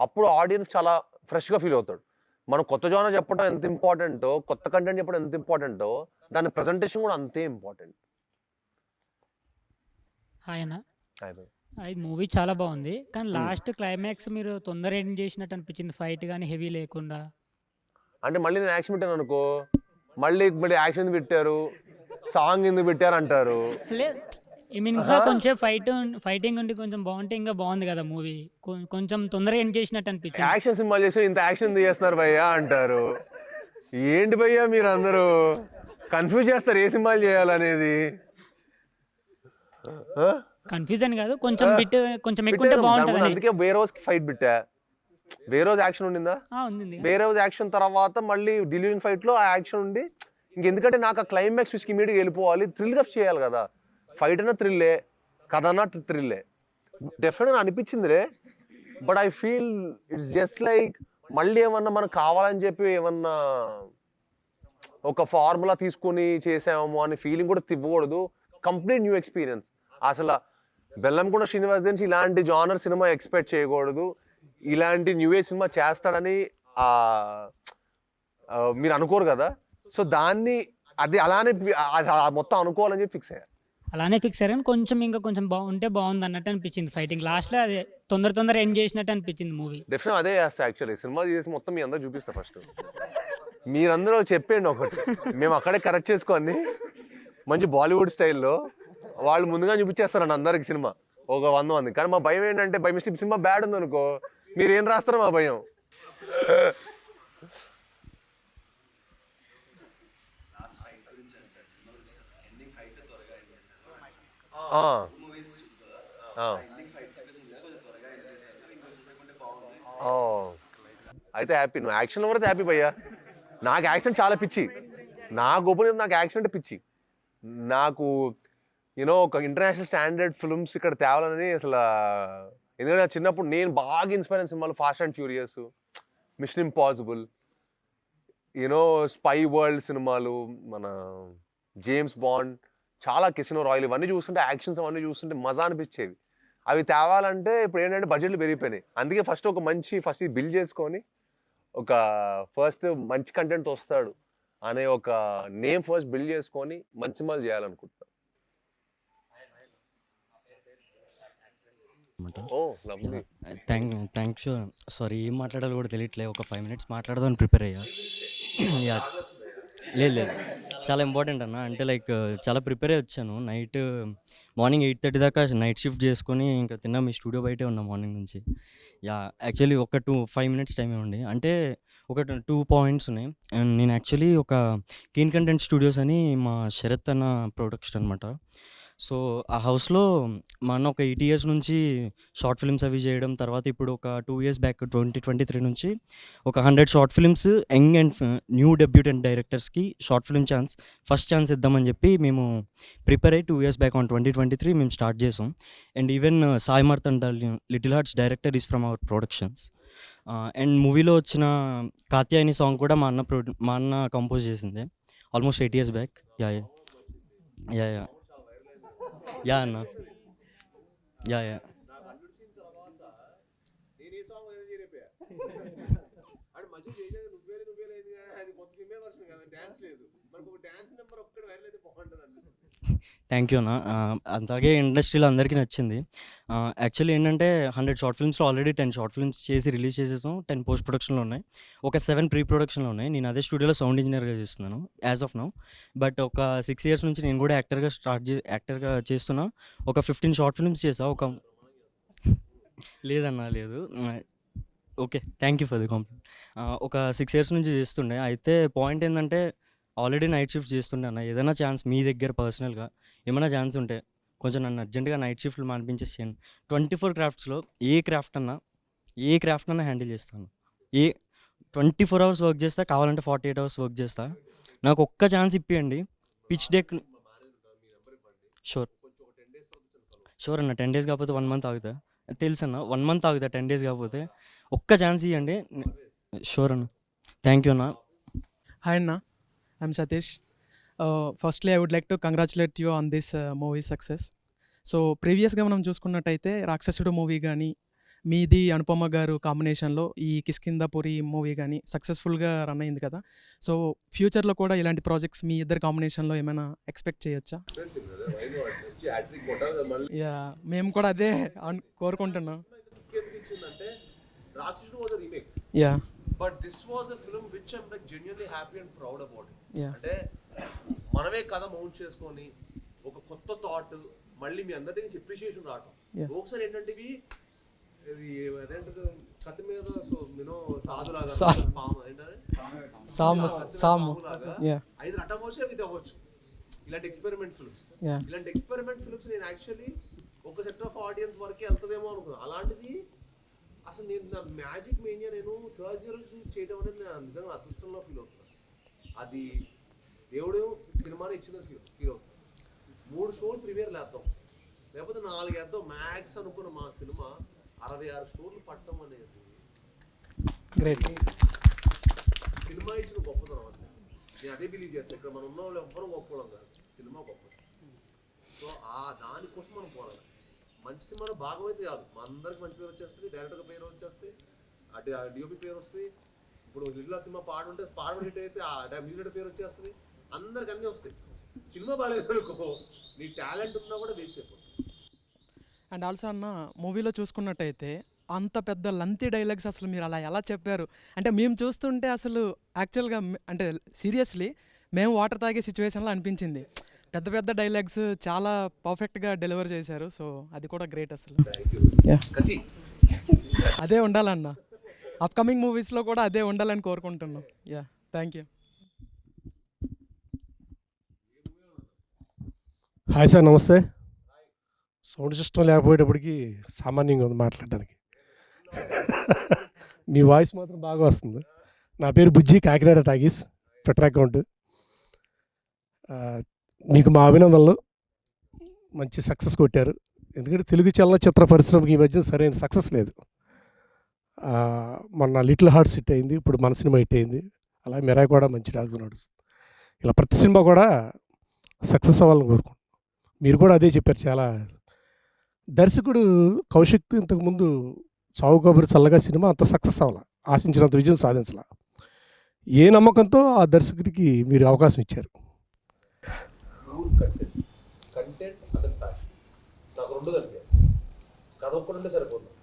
[SPEAKER 1] అప్పుడు ఆడియన్స్ చాలా ఫ్రెష్గా ఫీల్ అవుతాడు. మనం కొత్త జానర్ చెప్పడం ఎంత ఇంపార్టెంటో, కొత్త కంటెంట్ చెప్పడం ఎంత ఇంపార్టెంటో, దాని ప్రజెంటేషన్ కూడా అంతే ఇంపార్టెంట్.
[SPEAKER 4] హాయ్ అన్న.
[SPEAKER 1] అయిపోయింది.
[SPEAKER 4] ఈ మూవీ చాలా బాగుంది. కానీ లాస్ట్ క్లైమాక్స్ మీరు తొందర ఎండ్ చేసినట్టు అనిపించింది. ఫైట్ కానీ హెవీ లేకుండా.
[SPEAKER 1] అంటే మళ్ళీ నేను యాక్షన్ పెట్టాను అనుకో, మళ్ళీ యాక్షన్ ఎందుకు పెట్టారు, సాంగ్ ఎందుకు పెట్టారు అంటారు.
[SPEAKER 4] లేదు, ఐ మీన్ ఇంకా కొంచెం ఫైటింగ్ ఉండి కొంచెం బాగుంటే ఇంకా బాగుంది కదా మూవీ. కొంచెం తొందరగా ఎండ్ చేసినట్టు అనిపించింది.
[SPEAKER 1] యాక్షన్ సినిమాలు చేసి ఇంత యాక్షన్ ఎందుకు చేస్తున్నారు భయ్యా అంటారు. ఏంటి భయ్యా మీరు అందరూ కన్ఫ్యూజ్ చేస్తారు ఏ సినిమాలు చేయాలనేది.
[SPEAKER 4] కన్ఫ్యూజన్ కాదు, కొంచెం బిట్ కొంచెం ఎక్కువ ఉంటే బాగుంటుంది.
[SPEAKER 1] అందుకే వేరే రోజుకి ఫైట్ పెట్టా. వేరే రోజు యాక్షన్ ఉండిందా?
[SPEAKER 4] ఉంది.
[SPEAKER 1] వేరే రోజు యాక్షన్ తర్వాత మళ్ళీ డిలీవరింగ్ ఫైట్ లో ఆ యాక్షన్ ఉండి ఇంకెందుకంటే నాకు ఆ క్లైమాక్స్ చూసి ఇమీడియట్గా వెళ్ళిపోవాలి, థ్రిల్ గా చేయాలి కదా. ఫైట్ అన్నా థ్రిల్లే, కథ అన్నా థ్రిల్లే. డెఫినెట్గా అనిపించింది రే. But I feel it's just like మళ్ళీ ఏమన్నా మనకు కావాలని చెప్పి ఏమన్నా ఒక ఫార్ములా తీసుకొని చేసామో అనే ఫీలింగ్ కూడా ఇవ్వకూడదు. Complete new experience. అసలు బెల్లంకొండ శ్రీనివాస్ నుంచి ఇలాంటి జానర్ సినిమా ఎక్స్పెక్ట్ చేయకూడదు. ఇలాంటి న్యూ ఏజ్ సినిమా చేస్తాడని మీరు అనుకోరు కదా. సో దాన్ని అది అలానే మొత్తం అనుకోవాలని చెప్పి ఫిక్స్ అయ్యారు.
[SPEAKER 4] అలానే ఫిక్స్ అయ్యారు. కొంచెం ఇంకా కొంచెం బాగుంటే బాగుంది అన్నట్టు అనిపించింది. ఫైటింగ్ లాస్ట్లో అది తొందర ఎండ్ చేసినట్టు అనిపించింది మూవీ.
[SPEAKER 1] డెఫినెట్ అదే చేస్తా యాక్చువల్లీ. సినిమా చేసి మొత్తం మీ అందరూ చూపిస్తా. ఫస్ట్ మీరందరూ చెప్పండి ఒకటి, మేము అక్కడే కరెక్ట్ చేసుకొని మంచి బాలీవుడ్ స్టైల్లో వాళ్ళు ముందుగా చూపించేస్తారండి అందరికి సినిమా ఒక 100 మంది. కానీ మా భయం ఏంటంటే బై మిస్టేక్ సినిమా బ్యాడ్ ఉంది అనుకో, మీరు ఏం రాస్తారో మా భయం. అయితే హ్యాపీ. నువ్వు యాక్షన్ ఎవరైతే హ్యాపీ భయ్యా. నాకు యాక్షన్ చాలా పిచ్చి. నా గొప్ప నాకు యాక్షన్ అంటే పిచ్చి. నాకు ఒక ఇంటర్నేషనల్ స్టాండర్డ్ ఫిల్మ్స్ ఇక్కడ తేవాలని అసలు. ఎందుకంటే చిన్నప్పుడు నేను బాగా ఇన్స్పైర్ అయిన సినిమాలు Fast and Furious, Mission Impossible, spy world సినిమాలు, మన జేమ్స్ బాండ్, చాలా కెసినో రాయల్, ఇవన్నీ చూస్తుంటే యాక్షన్స్ అవన్నీ చూస్తుంటే మజా అనిపించేవి. అవి తేవాలంటే ఇప్పుడు ఏంటంటే బడ్జెట్లు పెరిగిపోయినాయి. అందుకే ఫస్ట్ బిల్డ్ చేసుకొని ఫస్ట్ మంచి కంటెంట్ వస్తాడు అనే ఒక నేమ్ ఫస్ట్ బిల్డ్ చేసుకొని మంచి సినిమాలు చేయాలనుకుంటున్నాను. Oh lovely.
[SPEAKER 5] థ్యాంక్స్. సారీ, ఏం మాట్లాడాలో కూడా తెలియట్లేదు. ఒక 5 minutes మాట్లాడదామని ప్రిపేర్ అయ్యా. యా, లేదు, చాలా ఇంపార్టెంట్ అన్న. అంటే లైక్ చాలా ప్రిపేర్ అయ్యి వచ్చాను. మార్నింగ్ 8:30 దాకా నైట్ షిఫ్ట్ చేసుకొని ఇంకా తిన్నా మీ స్టూడియో బయటే ఉన్నా మార్నింగ్ నుంచి. యా, యాక్చువల్లీ ఒక 5 minutes టైం ఇవ్వండి. అంటే ఒక 2 పాయింట్స్ ఉన్నాయి. అండ్ నేను యాక్చువల్లీ ఒక కీన్ కంటెంట్ స్టూడియోస్ అని మా శరత్ అన్న ప్రొడక్షన్ అనమాట. సో, ఆ హౌస్‌లో మా అన్న ఒక 8 ఇయర్స్ నుంచి షార్ట్ ఫిల్మ్స్ అవి చేయడం, తర్వాత ఇప్పుడు ఒక 2 ఇయర్స్ బ్యాక్ 2023 నుంచి ఒక 100 short films young and new debutant డైరెక్టర్స్‌కి షార్ట్ ఫిల్మ్ ఫస్ట్ ఛాన్స్ ఇద్దామని చెప్పి మేము ప్రిపేర్ అయ్యి 2 ఇయర్స్ బ్యాక్ ఆన్ 2023 మేము స్టార్ట్ చేసాం. And even Sai Marthanda Little Hearts director is from our productions. And మూవీలో వచ్చిన కాత్యాయని సాంగ్ కూడా మా అన్న కంపోజ్ చేసిందే almost 8 years back. Yeah! Yeah! Yeah! Yeah! అన్న. యాహ్! యాహ్! థ్యాంక్ యూ అన్న. అలాగే ఇండస్ట్రీలో అందరికీ నచ్చింది. యాక్చువల్లీ ఏంటంటే 100 షార్ట్ ఫిల్మ్స్‌లో ఆల్రెడీ 10 షార్ట్ ఫిల్మ్స్ చేసి రిలీజ్ చేసేసాం. 10 పోస్ట్ ప్రొడక్షన్‌లో ఉన్నాయి. ఒక 7 ప్రీ ప్రొడక్షన్‌లో ఉన్నాయి. నేను అదే స్టూడియోలో సౌండ్ ఇంజినీర్‌గా చేస్తున్నాను యాజ్ ఆఫ్ నౌ. బట్ ఒక 6 ఇయర్స్ నుంచి నేను కూడా యాక్టర్‌గా చేస్తున్నా. ఒక 15 షార్ట్ ఫిల్మ్స్ చేశా. లేదన్న లేదు. Okay. Thank you for the compliment. ఒక 6 ఇయర్స్ నుంచి చేస్తుండే. అయితే పాయింట్ ఏందంటే ఆల్రెడీ నైట్ షిఫ్ట్ చేస్తుండే అన్న. ఏదైనా ఛాన్స్ మీ దగ్గర పర్సనల్‌గా ఏమైనా ఛాన్స్ ఉంటే కొంచెం నన్ను అర్జెంట్‌గా నైట్ షిఫ్ట్లు మానిపించేసి చేయండి. 24 క్రాఫ్ట్స్‌లో ఏ క్రాఫ్ట్ అన్నా హ్యాండిల్ చేస్తాను. ఏ 24 అవర్స్ వర్క్ చేస్తా, కావాలంటే 48 అవర్స్ వర్క్ చేస్తా. నాకు ఒక్క ఛాన్స్ ఇప్పియండి. పిచ్ డెక్ షూర్ అన్న. 10 డేస్ కాకపోతే 1 మంత్ ఆగుతా. తెలుసన్న 1 మంత్ ఆగుతా 10 డేస్ కాకపోతే. ఒక్క ఛాన్స్ ఇవ్వండి. షూర్ అన్న. థ్యాంక్ యూ అన్న.
[SPEAKER 6] Hi Anna, I'm Satish. Firstly, I would like to congratulate you on this movie success. So ప్రీవియస్గా మనం చూసుకున్నట్టయితే రాక్షసుడు మూవీ కానీ మీది అనుపమ గారు కాంబినేషన్లో ఈ కిష్కింధపురి మూవీ కానీ సక్సెస్ఫుల్గా రన్ అయింది కదా. సో ఫ్యూచర్లో కూడా ఇలాంటి ప్రాజెక్ట్స్ మీ ఇద్దరు కాంబినేషన్లో ఏమైనా ఎక్స్పెక్ట్ చేయొచ్చా? యా, మేము కూడా అదే కోరుకుంటున్నాం. Yeah,
[SPEAKER 1] but this was a film which I'm like genuinely happy and proud about it.
[SPEAKER 6] Yeah.
[SPEAKER 1] అంటే మనమే కథ మౌంట్ చేసుకొని ఒక కొత్త థాట్ మళ్ళీ మీ అందరి దగ్గర అప్రిషియేషన్ రావటం.
[SPEAKER 6] Yeah.
[SPEAKER 1] ఒకసారి ఏంటంటే ఇవి అదేంటది కథ మీద సో యూనో సాధులాగా సాములాగా
[SPEAKER 6] యా,
[SPEAKER 1] 5 అటవచ్చు అది అవ్వచ్చు. ఇలాంటి ఎక్స్పెరిమెంట్ ఫిల్మ్స్
[SPEAKER 6] యా,
[SPEAKER 1] ఇలాంటి ఎక్స్పెరిమెంట్ ఫిల్మ్స్ నేను యాక్చువల్లీ ఒక సెక్టర్ ఆఫ్ ఆడియన్స్ వరకే వెళ్తుందేమో అనుకున్నాను. అలాంటిది అసలు నేను నా మ్యాజిక్ మేనియా నేను థర్స్డే రోజు చేయడం అనేది నేను నిజంగా అదృష్టంలో ఫీల్ అవుతున్నాను. అది దేవుడు సినిమాని ఇచ్చిందని ఫీల్ అవుతున్నాను. 3 షోలు ప్రీమియర్ లేద్దాం, లేకపోతే 4 వేద్దాం మ్యాక్స్ అనుకున్న మా సినిమా 66 షోలు పట్టడం అనేది
[SPEAKER 6] గ్రేట్.
[SPEAKER 1] సినిమా ఇచ్చిన గొప్పతనం అంటే నేను అదే బిలీవ్ చేస్తాను. ఇక్కడ మనం ఉన్న వాళ్ళు ఎవ్వరూ గొప్పవడం కాదు, సినిమా గొప్పది. సో దానికోసం మనం పోరాడాలి. మంచి సినిమాలో భాగం అయితే కాదు, మా అందరికి మంచి పేరు వచ్చేస్తుంది, డైరెక్టర్గా పేరు వచ్చేస్తుంది, అటు డిఓపి పేరు వస్తుంది. ఇప్పుడు లిటిల్ సినిమా పాడుంటే పాడడం హిట్ అయితే ఆ మ్యూజిక్ పేరు వచ్చేస్తుంది, అందరికి అన్నీ వస్తాయి. సినిమా బాగాలేదు అనుకో, నీ టాలెంట్ ఉన్నా కూడా వేస్ట్ అయిపోతుంది.
[SPEAKER 6] అండ్ ఆల్సో అన్న మూవీలో చూసుకున్నట్టయితే అంత పెద్ద లంతి డైలాగ్స్ అసలు మీరు అలా ఎలా చెప్పారు అంటే మేము చూస్తుంటే అసలు యాక్చువల్గా అంటే సీరియస్లీ మేము వాటర్ తాగే సిచ్యువేషన్లో అనిపించింది. పెద్ద పెద్ద డైలాగ్స్ చాలా పర్ఫెక్ట్గా డెలివర్ చేశారు. సో అది కూడా గ్రేట్ అసలు. అదే ఉండాలన్న, అప్కమింగ్ మూవీస్లో కూడా అదే ఉండాలని కోరుకుంటున్నాం. Yeah, thank you.
[SPEAKER 7] Hi sir, నమస్తే. సౌండ్ సిస్టమ్ లేకపోయేటప్పటికి సామాన్యంగా ఉంది మాట్లాడడానికి. మీ వాయిస్ మాత్రం బాగా వస్తుంది. నా పేరు బుజ్జి, కాకినాడ టాకీస్ ట్విట్టర్ అకౌంట్. మీకు మా అభినందనలు. మంచి సక్సెస్ కొట్టారు. ఎందుకంటే తెలుగు చలనచిత్ర పరిశ్రమకి ఈ మధ్య సరైన సక్సెస్ లేదు. మొన్న లిటిల్ హార్ట్స్ హిట్ అయింది, ఇప్పుడు మన సినిమా హిట్ అయింది. అలాగే మెరా కూడా మంచి టాక్తో నడుస్తుంది. ఇలా ప్రతి సినిమా కూడా సక్సెస్ అవ్వాలని కోరుకుంటున్నాం. మీరు కూడా అదే చెప్పారు. చాలా దర్శకుడు కౌశిక్ ఇంతకుముందు చావు కబురు చల్లగా సినిమా అంత సక్సెస్ అవ్వాల, ఆశించినంత విజయం సాధించాల. ఏ నమ్మకంతో ఆ దర్శకుడికి మీరు అవకాశం ఇచ్చారు?
[SPEAKER 1] కంటెంట్ అతని ప్యాషన్. నాకు 2 కలిపి కథ ఒక్కడుంటే సరిపోతుంది.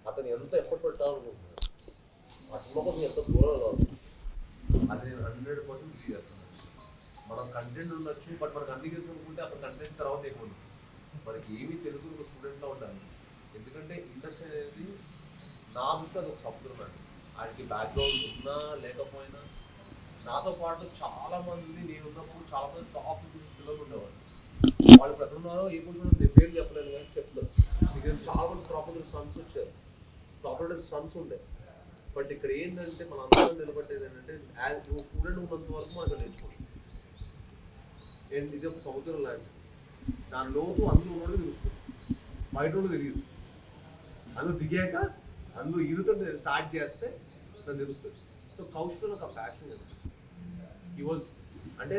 [SPEAKER 1] అతను ఎంత ఎఫర్ట్ పెట్టాలనుకుంటున్నాడు, ఆ సినిమా కోసం ఎంత దూరం కావాలి, అది నేను 100% బిలీవ్ చేస్తున్నాను. మనం కంటెంట్ ఉండొచ్చు, బట్ మనకు అన్ని తెలుసు అనుకుంటే అప్పుడు కంటెంట్ తర్వాత ఏముంది. మనకి ఏమీ తెలుగు స్టూడెంట్లా ఉండాలి. ఎందుకంటే ఇండస్ట్రీ అనేది నా దృష్టిలో ఒక సముద్రం అండి. ఆయనకి బ్యాక్గ్రౌండ్ ఉన్నా లేకపోయినా నాతో పాటు చాలా మంది నేను ఉన్నప్పుడు చాలా మంది టాప్ పిల్లలు ఉండేవాళ్ళు. వాళ్ళు ఇప్పుడు ఎక్కడ ఉన్నారో ఏ కొంచెం నేను పేరు చెప్పలేదు కానీ చెప్తాను. ఇక్కడ చాలా మంది ప్రాపర్టీ సన్స్ వచ్చారు, ప్రాపర్టీ సన్స్ ఉండే. బట్ ఇక్కడ ఏంటంటే మన అందరం నిలబట్టేది ఏంటంటే నువ్వు స్టూడెంట్ ఉన్నంత వరకు మనకు నేర్చుకోవాలి. ఇది ఒక సముద్రం లాంటి, దాని లోతు అందులో ఉన్నది తెలుస్తుంది, బయట ఉన్నది తెలియదు. అందులో దిగాక అందులో ఈదుతో స్టార్ట్ చేస్తే దాన్ని తెలుస్తుంది. సో కౌశిక్ నాకు ఆ ప్యాషన్ ఈ వాజ్ అంటే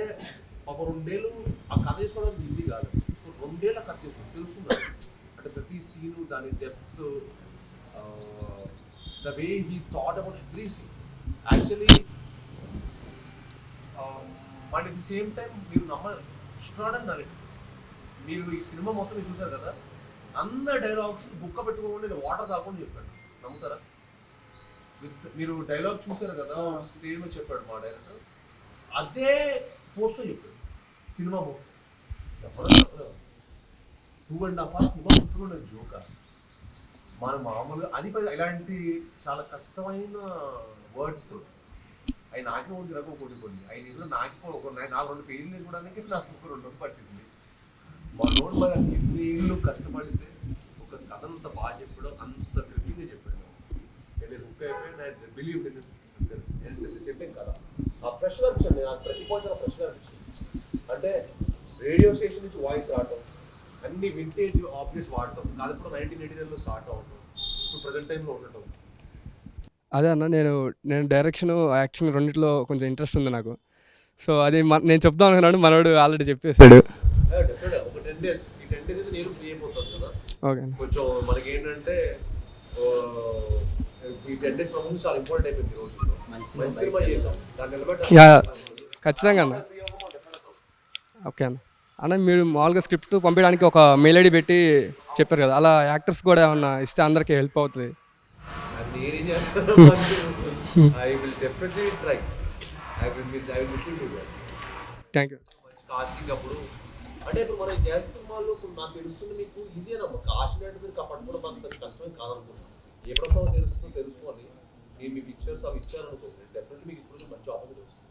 [SPEAKER 1] ఒక 2 ఏళ్ళు ఆ కథ చేసుకోవడానికి ఈజీ కాదు. సో 2 ఏళ్ళ కథ చేసుకోవడం తెలుస్తుంది అంటే ప్రతి సీను దాని depth, the way he thought about every scene actually. And at the same time మీరు నమ్మాలి, మీరు ఈ సినిమా మొత్తం మీరు చూసారు కదా, అందరు డైలాగ్స్ బుక్క పెట్టుకోకుండా నేను వాటర్ తాకుండా చెప్పాడు. నమ్ముతారా? మీరు డైలాగ్ చూసారు కదా, స్టేజ్ మీద చెప్పాడు మా డైరెక్టర్, అదే పోస్ట్తో చెప్పాడు సినిమా మొత్తం. 2.5 hours సినిమా ముట్టుకున్న జోక మన మామూలుగా అది ఇలాంటి చాలా కష్టమైన వర్డ్స్తో అవి నాకే ఒకటి రకం కొన్ని అవి నిజంగా నాకు ఒక 4 పేజీలు ఇవ్వడానికి నాకు ఒక 2 రోజులు పట్టింది. మనోడు మరి ఎన్ని ఏళ్ళు కష్టపడితే ఒక కథ అంత బాగా చెప్పాడు, అంత గట్టిగా చెప్పాడు. నేను హుక్ అయిపోయి ఐ బిలీవ్ సేమ్ టైం కదా ఆ ఫ్రెష్గా అనిపించండి. నాకు ప్రతి పాయింట్ చాలా ఫ్రెష్గా అనిపించింది. అంటే రేడియో స్టేషన్ నుంచి వాయిస్ రావటం, అన్ని వింటేజ్ ఆబ్జెక్ట్స్ వాడటం, అది కూడా 1989లో స్టార్ట్ అవ్వటం, ఇప్పుడు ప్రజెంట్ టైంలో ఉండటం.
[SPEAKER 8] అదే అన్న, నేను డైరెక్షన్, యాక్షన్ రెండిట్లో కొంచెం ఇంట్రెస్ట్ ఉంది నాకు. సో అది నేను చెప్దాం అనుకున్నాను, మనోడు ఆల్రెడీ చెప్పేస్తాడు.
[SPEAKER 1] డెఫినెట్గా ఒక 10 days, ఈ 10 days అయితే నేను ఫ్రీ అయిపోతాను కదా.
[SPEAKER 8] ఓకే,
[SPEAKER 1] కొంచెం మనకి ఏంటంటే ఈ 10 days ప్రమోషన్ చాలా ఇంపార్టెంట్ అయిపోయింది. ఈ రోజుల్లో మంచి సినిమా చేసాం, దాన్ని నిలబెట్టాలి.
[SPEAKER 8] యా, ఖచ్చితంగా అన్న. ఓకే అన్న. అన్న మీరు మామూలుగా స్క్రిప్ట్ పంపించడానికి ఒక మెయిల్ ఐడి పెట్టి చెప్పారు కదా, అలా యాక్టర్స్ కూడా ఏమన్నా ఇస్తే అందరికీ హెల్ప్ అవుతుంది.
[SPEAKER 1] నేనేం చేస్తాను, I will definitely try. I will little do that.
[SPEAKER 8] Thank you.
[SPEAKER 1] Casting అప్పుడు అంటే ఇప్పుడు మనం గ్యాస్ సినిమాల్లో నాకు తెలుస్తుంది, మీకు ఈజీ అనమ్మా కాస్టింగ్ అంటే మీరు పట్టుకోవడం అంత కష్టమే కాదనుకుంటున్నాను. ఏ ప్రశ్న తెలుసుకొని నేను మీ పిక్చర్స్ అవి ఇచ్చారనుకోండి, డెఫినెట్లీ మీకు ఇప్పుడు మంచి ఆపర్చునిటీ వస్తుంది.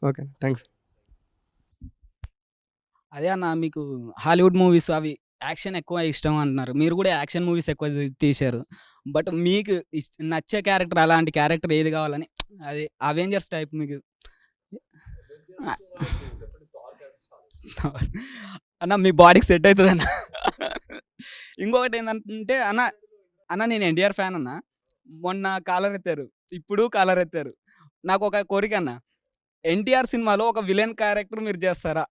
[SPEAKER 8] Okay, thanks.
[SPEAKER 9] అదే అన్న, మీకు హాలీవుడ్ మూవీస్ అవి యాక్షన్ ఎక్కువ ఇష్టం అంటున్నారు. మీరు కూడా యాక్షన్ మూవీస్ ఎక్కువ తీశారు. బట్ మీకు నచ్చే క్యారెక్టర్, అలాంటి క్యారెక్టర్ ఏది కావాలని, అది అవెంజర్స్ టైప్ మీకు అన్న మీ బాడీకి సెట్ అవుతుంది అన్న. ఇంకొకటి ఏంటంటే అన్న నేను ఎన్టీఆర్ ఫ్యాన్ అన్న. మొన్న కాలర్ ఎత్తారు, ఇప్పుడు కాలర్ ఎత్తారు. నాకు ఒక కోరిక అన్న, ఎన్టీఆర్ సినిమాలో ఒక విలన్ క్యారెక్టర్ మీరు చేస్తారా?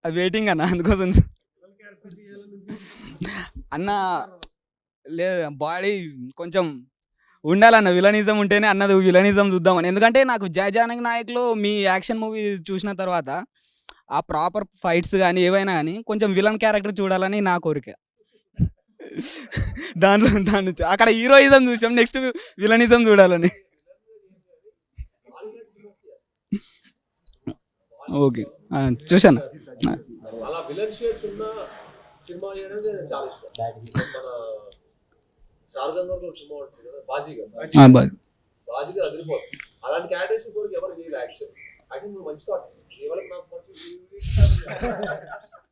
[SPEAKER 9] అది వెయిటింగ్ అన్న, అందుకోసం అన్న. లేదు, బాడీ కొంచెం ఉండాలన్న, విలనిజం ఉంటేనే అన్నది విలనిజం చూద్దామని. ఎందుకంటే నాకు జయ జానకి నాయక్లో మీ యాక్షన్ మూవీ చూసిన తర్వాత ఆ ప్రాపర్ ఫైట్స్ కానీ ఏవైనా కానీ కొంచెం విలన్ క్యారెక్టర్ చూడాలని నా కోరిక. దాన్ని అక్కడ హీరోయిజం చూసాం, నెక్స్ట్ విలనిజం చూడాలని. ఓకే, చూశాను.
[SPEAKER 1] అలా విలన్ షేడ్స్ ఉన్న సినిమా అనేది నాకు చాలా ఇష్టం. మన షారుఖ్ ఖాన్ సినిమా ఉంటుంది కదా, బాజీగా అదిరిపోతుంది. అలాంటి క్యారెక్టర్స్ కూడా ఎవరు చేయలేదు. యాక్షన్ నువ్వు మంచి థాట్, ఎవరికి నాకు మంచి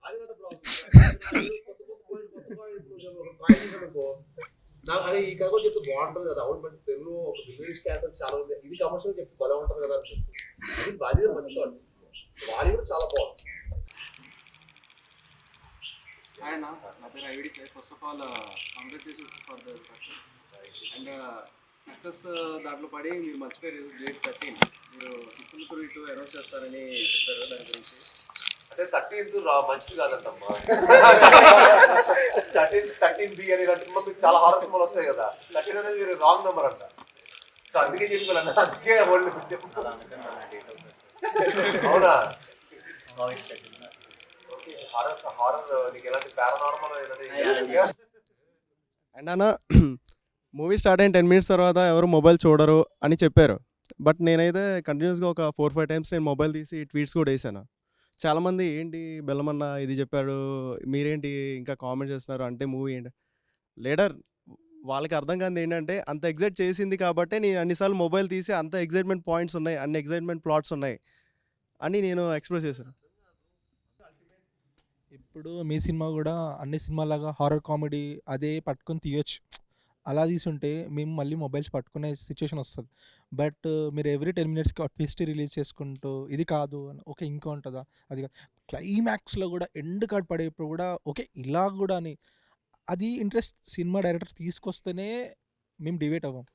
[SPEAKER 1] అది నా ప్రాబ్లం. నాకు అదే ఈ కథ కూడా చెప్తే బాగుంటుంది కదా. అవును, బట్ తెలుగులో ఒక విలేజ్ క్యారెక్టర్ చాలా ఉంది, ఇది కమర్షియల్ చెప్తే బలం ఉంటుంది కదా అనిపిస్తుంది. అది బాజీగా మంచి థాట్, వారి కూడా చాలా బాగుంది.
[SPEAKER 10] Hi Anna, my name is IVD sir. First of all, congratulations for the success. And success దాంట్లో పడి మీరు మర్చిపోయారు డేట్ 13. మీరు ఇప్పుడు ఇటు అనౌన్స్ చేస్తారని చెప్పారు, దాని గురించి.
[SPEAKER 1] అంటే 13th మంచిది కాదంటమ్మా. 13 బి అని ఇలాంటి సినిమా మీకు చాలా హారర్ సినిమాలు వస్తాయి కదా, 13 అనేది రాంగ్ నెంబర్ అంట. సో అందుకే చెప్పగలను, అందుకే వరల్డ్ అవునా.
[SPEAKER 11] అండ్ అన్న, మూవీ స్టార్ట్ అయిన 10 minutes తర్వాత ఎవరు మొబైల్ చూడరు అని చెప్పారు. బట్ నేనైతే కంటిన్యూస్గా ఒక 4-5 times నేను మొబైల్ తీసి ట్వీట్స్ కూడా వేసాను. చాలామంది ఏంటి బెల్లమన్న ఇది చెప్పాడు, మీరేంటి ఇంకా కామెంట్ చేస్తున్నారు అంటే మూవీ ఏంటి లీడర్ వాళ్ళకి అర్థం కానిది ఏంటంటే అంత ఎగ్జైట్ చేసింది కాబట్టే నేను అన్నిసార్లు మొబైల్ తీసి అంత ఎగ్జైట్మెంట్ పాయింట్స్ ఉన్నాయి, అన్ని ఎగ్జైట్మెంట్ ప్లాట్స్ ఉన్నాయి అని నేను ఎక్స్ప్రెస్ చేశాను.
[SPEAKER 2] ఇప్పుడు మీ సినిమా కూడా అన్ని సినిమాలాగా హారర్ కామెడీ అదే పట్టుకొని తీయొచ్చు. అలా తీసుంటే మేము మళ్ళీ మొబైల్స్ పట్టుకునే సిచ్యువేషన్ వస్తుంది. బట్ మీరు ఎవ్రీ 10 మినిట్స్కి ఒక ట్విస్ట్ రిలీజ్ చేసుకుంటూ ఇది కాదు ఓకే ఇంకా ఉంటుందా అది క్లైమాక్స్లో కూడా ఎండ్ కార్డ్ పడేప్పుడు కూడా ఓకే ఇలా కూడా అని అది ఇంట్రెస్ట్ సినిమా డైరెక్టర్ తీసుకొస్తేనే మేము డిబేట్ అవ్వం.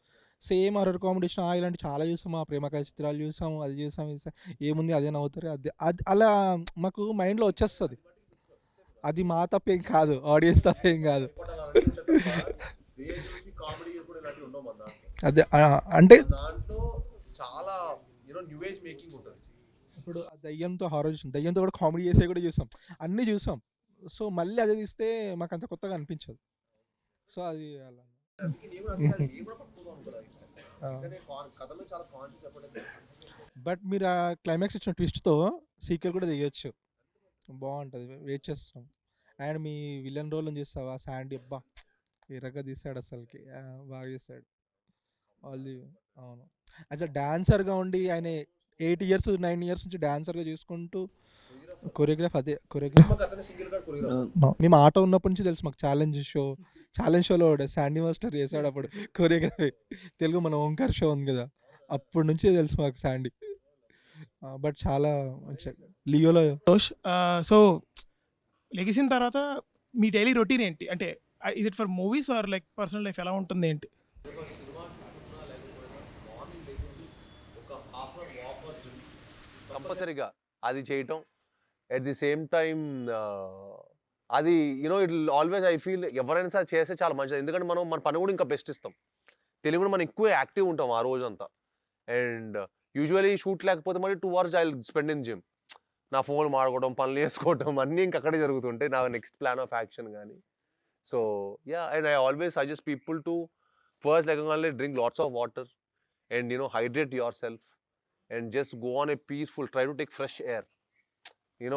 [SPEAKER 2] సేమ్ హారర్ కామెడీషన్ ఇలాంటి చాలా చూసాము, ఆ ప్రేమకాయ చిత్రాలు చూసాము, అది చూసాము ఇది ఏముంది అదే నవ్వుతారు అది అది అలా మాకు మైండ్లో వచ్చేస్తుంది. అది మా తప్పేం కాదు, ఆడియన్స్ తప్పేం కాదు. అదే అంటే
[SPEAKER 1] దాంట్లో చాలా న్యూ ఏజ్ మేకింగ్ ఉంటుంది.
[SPEAKER 2] ఇప్పుడు ఆ దయ్యంతో హారర్ చూసాం, దయ్యంతో కూడా కామెడీ చేసే కూడా చూసాం, అన్నీ చూసాం. సో మళ్ళీ అదే తీస్తే మాకు అంత కొత్తగా అనిపించదు. సో అది అలా బట్ మీరు ఆ క్లైమాక్స్ ఇచ్చిన ట్విస్ట్తో సీక్వెల్ కూడా తీయచ్చు, బాగుంటుంది, వెయిట్ చేస్తాం. అండ్ మీ విలన్ రోల్ చూస్తావా శాండీ, అబ్బా ఎర్రగా తీసాడు అసలుకి, బాగా చేశాడు. అవును, యాజ్ అ డాన్సర్గా ఉండి ఆయన 8 ఇయర్స్ 9 ఇయర్స్ నుంచి డాన్సర్గా చేసుకుంటూ కొరియోగ్రాఫ్ మేము ఆటో ఉన్నప్పటి నుంచి తెలుసు మాకు. ఛాలెంజ్ షోలో శాండీ మాస్టర్ చేశాడు అప్పుడు కొరియోగ్రఫీ. తెలుగు మన ఓంకార్ షో ఉంది కదా, అప్పటి నుంచే తెలుసు మాకు శాండీ. బట్ చాలా లియోలో
[SPEAKER 12] సో లెగిసిన తర్వాత మీ డైలీ రొటీన్ ఏంటి? అంటే is it for movies or like personal life ఎలా ఉంటుంది ఏంటి?
[SPEAKER 1] కంపల్సరీగా అది చేయటం, ఎట్ ది సేమ్ టైం అది ఇట్ ఆల్వేస్ ఐ ఫీల్ ఎవరైనా సరే చేస్తే చాలా మంచిది. ఎందుకంటే మనం మన పని కూడా ఇంకా బెస్ట్ ఇస్తాం. తెలుగు కూడా మనం ఎక్కువ యాక్టివ్ ఉంటాం ఆ రోజంతా. అండ్ యూజువల్లీ షూట్ లేకపోతే మరి 2 hours I spend in gym. నా ఫోన్ మాడుకోవడం, పనులు చేసుకోవడం అన్నీ ఇంక అక్కడే జరుగుతుంటాయి, నా నెక్స్ట్ ప్లాన్ ఆఫ్ యాక్షన్ కానీ. So yeah, and I always suggest people to first లెగంగానే drink lots of water and hydrate your self and just go on a peaceful, try to take fresh air.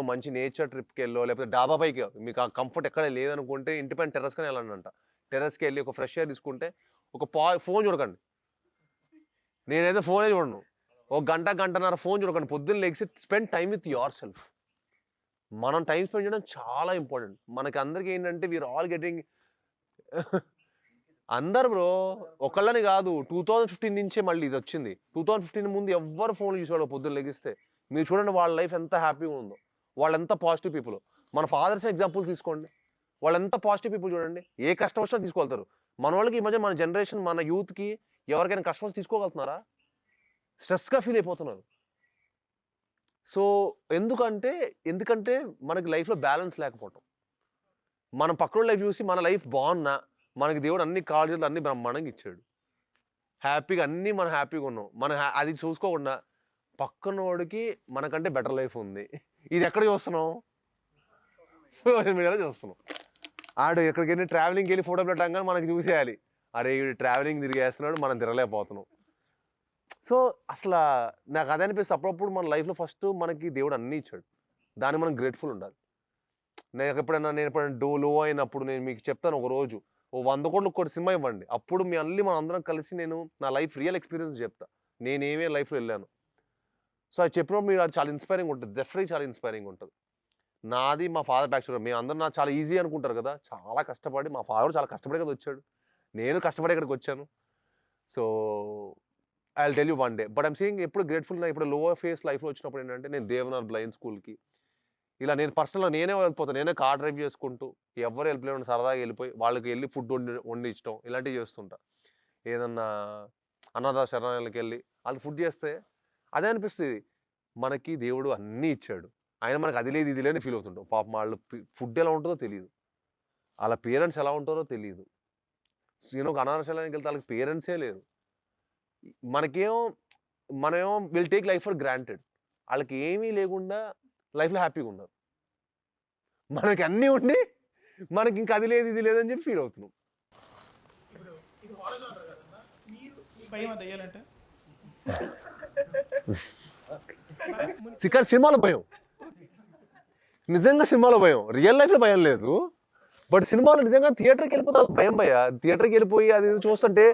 [SPEAKER 1] మంచి nature ట్రిప్కి వెళ్ళో, లేకపోతే డాబా పైకి, మీకు ఆ కంఫర్ట్ ఎక్కడ లేదనుకుంటే ఇంటి పైన టెర్రస్కి వెళ్ళాలంట. టెర్రస్కి వెళ్ళి ఒక ఫ్రెష్ ఎయిర్ తీసుకుంటే ఒక ఫోన్ చూడకండి. నేనైతే ఫోనే చూడను. ఒక గంటన్నర ఫోన్ చూడకండి. పొద్దున్న లేచి spend time with your self. మనం టైం స్పెండ్ చేయడం చాలా ఇంపార్టెంట్. మనకి అందరికీ ఏంటంటే వీఆర్ ఆల్ గెటింగ్ అందరు బ్రో ఒకళ్ళని కాదు, 2015 నుంచే మళ్ళీ ఇది వచ్చింది. 2015 ముందు ఎవ్వరు ఫోన్లు చూసేవాళ్ళు పొద్దున్న లెగిస్తే. మీరు చూడండి వాళ్ళ లైఫ్ ఎంత హ్యాపీగా ఉందో, వాళ్ళు ఎంత పాజిటివ్ పీపుల్. మన ఫాదర్స్ ఎగ్జాంపుల్ తీసుకోండి, వాళ్ళు ఎంత పాజిటివ్ పీపుల్ చూడండి. ఏ కష్టం వచ్చినా తీసుకెళ్తారు. మన వాళ్ళకి ఈ మధ్య మన జనరేషన్, మన యూత్కి ఎవరికైనా కష్టం వచ్చి తీసుకోగలుగుతున్నారా? స్ట్రెస్గా ఫీల్ అయిపోతున్నారు. సో ఎందుకంటే మనకి లైఫ్లో బ్యాలెన్స్ లేకపోవటం. మనం పక్కన లైఫ్ చూసి మన లైఫ్ బాగున్నా, మనకి దేవుడు అన్ని కాలేజీలు అన్ని బ్రహ్మాండంగా ఇచ్చాడు, హ్యాపీగా అన్నీ మనం హ్యాపీగా ఉన్నాం. అది చూసుకోకుండా పక్కనోడికి మనకంటే బెటర్ లైఫ్ ఉంది, ఇది ఎక్కడ చూస్తున్నాం? సోషల్ మీడియాలో చూస్తున్నాం. ఆడు ఎక్కడికి వెళ్ళి ట్రావెలింగ్కి వెళ్ళి ఫోటో పెట్టంగా మనకి చూసేయాలి, అరే వీడు ట్రావెలింగ్ తిరిగేస్తున్నాడు, మనం తిరగలేకపోతున్నాం. సో అసలు నాకు అదే అనిపిస్తుంది. అప్పుడప్పుడు మన లైఫ్లో ఫస్ట్ మనకి దేవుడు అన్నీ ఇచ్చాడు, దానికి మనం గ్రేట్ఫుల్ ఉండాలి. నేను ఎప్పుడైనా లో అయినప్పుడు నేను మీకు చెప్తాను, ఒక రోజు 100 కోట్ల సినిమా ఇవ్వండి, అప్పుడు మన అందరం కలిసి నేను నా లైఫ్ రియల్ ఎక్స్పీరియన్స్ చెప్తా, నేనేమే లైఫ్లో వెళ్ళాను. సో అది చెప్పినప్పుడు మీరు అది చాలా ఇన్స్పైరింగ్ ఉంటుంది, డెఫినెట్లీ చాలా ఇన్స్పైరింగ్ ఉంటుంది. నాది మా ఫాదర్ బ్యాక్ స్టోరీ. మేము అందరం నాకు చాలా ఈజీ అనుకుంటారు కదా, చాలా కష్టపడి, మా ఫాదర్ చాలా కష్టపడి కదా వచ్చాడు, నేను కష్టపడి ఇక్కడికి వచ్చాను. So I will tell you one day. But I'm seeing ఎప్పుడు గ్రేట్ఫుల్. ఇప్పుడు లోవర్ ఫేస్ లైఫ్లో వచ్చినప్పుడు ఏంటంటే, నేను దేవనార్ బ్లైండ్ స్కూల్కి ఇలా నేను పర్సనల్గా నేనే వెళ్ళిపోతాను, నేనే కార్ డ్రైవ్ చేసుకుంటూ, ఎవరు హెల్ప్ లేకుండా సరదాగా వెళ్ళిపోయి వాళ్ళకి వెళ్ళి ఫుడ్ వండించడం ఇలాంటివి చేస్తుంటా. ఏదన్నా అనాథ శరణాలయాలకు వెళ్ళి వాళ్ళకి ఫుడ్ చేస్తే అదే అనిపిస్తుంది, మనకి దేవుడు అన్నీ ఇచ్చాడు, ఆయన మనకు అది లేదు ఇది లేని ఫీల్ అవుతుంటాం. పాపం వాళ్ళు ఫుడ్ ఎలా ఉంటుందో తెలియదు, వాళ్ళ పేరెంట్స్ ఎలా ఉంటారో తెలియదు. ఒక అనాథ శరణాలయానికి వెళ్తే వాళ్ళకి పేరెంట్సే లేరు. మనమేమో will take life for granted. వాళ్ళకి ఏమీ లేకుండా లైఫ్లో హ్యాపీగా ఉన్నారు, మనకి అన్నీ ఉండి మనకి ఇంకా అది లేదు ఇది లేదని చెప్పి ఫీల్ అవుతున్నాం. సినిమాలో భయం, నిజంగా సినిమాలో భయం, రియల్ లైఫ్లో భయం లేదు, బట్ సినిమాలో నిజంగా థియేటర్కి వెళ్ళిపోతే భయం భయ. థియేటర్కి వెళ్ళిపోయి అది చూస్తుంటే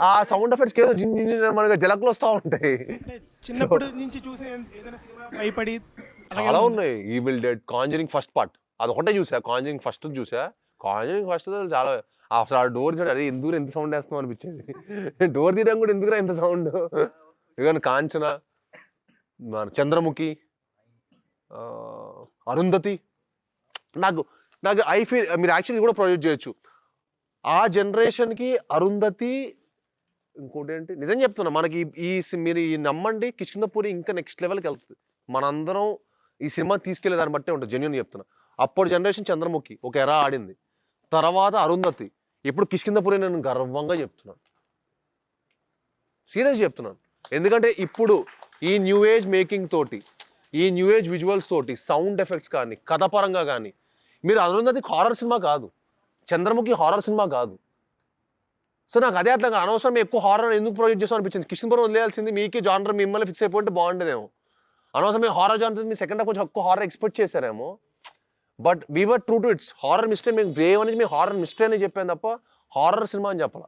[SPEAKER 1] ఆ సౌండ్ ఎఫెక్ట్స్ ఏదో మనకి జలకులు వస్తూ ఉంటాయి.
[SPEAKER 12] చిన్నప్పటి నుంచి చూసే ఏదైనా సినిమా భయపడి
[SPEAKER 1] చాలా ఉన్నాయి. Evil dead, Conjuring first part అదొకటే చూసా. కాంజరింగ్ ఫస్ట్ చూసా. కాంజరింగ్ ఫస్ట్ చాలా అసలు ఆ డోర్ చూడ అరే ఎందుకు ఎంత సౌండ్ వేస్తాం అనిపించేది. డోర్ తీయడం కూడా ఎందుకురా ఎంత సౌండ్. ఇక కాంచన, మన చంద్రముఖి, అరుంధతి. నాకు ఐ ఫీల్ మీరు యాక్చువల్లీ కూడా ప్రొడ్యూస్ చేయొచ్చు. ఆ జనరేషన్కి అరుంధతి, ఇంకోటి ఏంటి నిజం చెప్తున్నా మనకి మీరు ఈ నమ్మండి కిష్కింధపురి ఇంకా నెక్స్ట్ లెవెల్కి వెళ్తుంది. మనందరం ఈ సినిమా తీసుకెళ్లే దాన్ని బట్టే ఉంటుంది. జెన్యూన్ చెప్తున్నా. అప్పుడు జనరేషన్ చంద్రముఖి ఒక ఎరా ఆడింది, తర్వాత అరుంధతి, ఇప్పుడు కిష్కింధపురి. నేను గర్వంగా చెప్తున్నాను, సీరియస్ చెప్తున్నాను. ఎందుకంటే ఇప్పుడు ఈ న్యూ ఏజ్ మేకింగ్ తోటి, ఈ న్యూ ఏజ్ విజువల్స్ తోటి, సౌండ్ ఎఫెక్ట్స్ కానీ కథపరంగా కానీ, మీరు అరుంధతి హారర్ సినిమా కాదు, చంద్రముఖి హారర్ సినిమా కాదు. సో నాకు అదే అట్లా అనవసరం ఎక్కువ హారర్ ఎందుకు ప్రొజెక్ట్ చేస్తాం అనిపించింది. కిష్కింధపురం వదిలేయాల్సింది, మీకే జానర్ మిమ్మల్ని ఫిక్స్ అయిపోతే బాగుండేదేమో. అనవసరం మీ హారర్ జానర్ మీ సెకండ్ కొంచెం ఎక్కువ హారర్ ఎక్స్పెక్ట్ చేశారేమో. But we were true to its horror mystery. మేము డే అనేది మీ హారర్ మిస్టరీ అని చెప్పాను తప్ప హారర్ సినిమా అని చెప్పాల.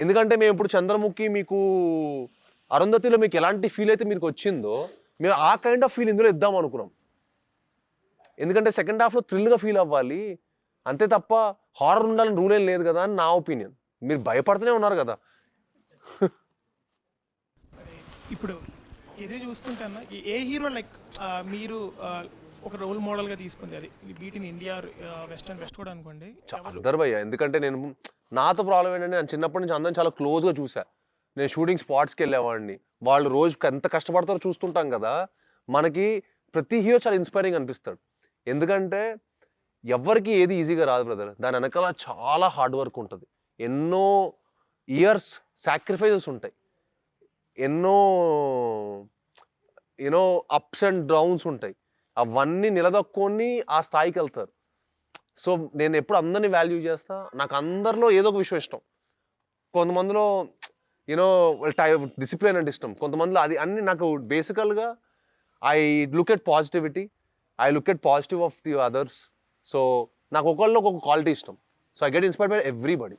[SPEAKER 1] ఎందుకంటే మేము ఇప్పుడు చంద్రముఖి, మీకు అరుంధతిలో మీకు ఎలాంటి ఫీల్ అయితే మీకు వచ్చిందో మేము ఆ కైండ్ ఆఫ్ ఫీల్ ఇందులో ఇద్దాం అనుకున్నాం. ఎందుకంటే సెకండ్ హాఫ్లో థ్రిల్గా ఫీల్ అవ్వాలి అంతే తప్ప హారర్ ఉండాలని రూల్ ఏం లేదు కదా అని నా ఒపీనియన్. మీరు భయపడుతూనే ఉన్నారు కదా.
[SPEAKER 12] ఇప్పుడు ఇది చూసుకుంటాను ఏ హీరో లైక్ మీరు ఒక రోల్ మోడల్గా తీసుకుంది, అది బీట్ ఇన్ ఇండియా వెస్ట్ కూడా అనుకోండి.
[SPEAKER 1] అందరు భయ్య. ఎందుకంటే నేను నాతో ప్రాబ్లం ఏంటంటే నేను చిన్నప్పటి నుంచి అందరం చాలా క్లోజ్గా చూసా. నేను షూటింగ్ స్పాట్స్కి వెళ్ళేవాడిని. వాళ్ళు రోజు ఎంత కష్టపడతారో చూస్తుంటాం కదా. మనకి ప్రతి హీరో చాలా ఇన్స్పైరింగ్ అనిపిస్తాడు. ఎందుకంటే ఎవరికి ఏది ఈజీగా రాదు బ్రదర్. దాని వెనకాల చాలా హార్డ్ వర్క్ ఉంటుంది. ఎన్నో ఇయర్స్ సాక్రిఫైజెస్ ఉంటాయి. ఎన్నో యూనో అప్స్ అండ్ డౌన్స్ ఉంటాయి. అవన్నీ నిలదొక్కొని ఆ స్థాయికి వెళ్తారు. సో నేను ఎప్పుడు అందరినీ వాల్యూ చేస్తా. నాకు అందరిలో ఏదో ఒక విషయం ఇష్టం. కొంతమందిలో యూనో డిసిప్లిన్ అంటే ఇష్టం. కొంతమందిలో అది అన్ని నాకు బేసికల్గా I look at positivity, I look at positive of the others. So నాకు ఒకళ్ళు ఒక క్వాలిటీ ఇష్టం. So I get inspired by everybody.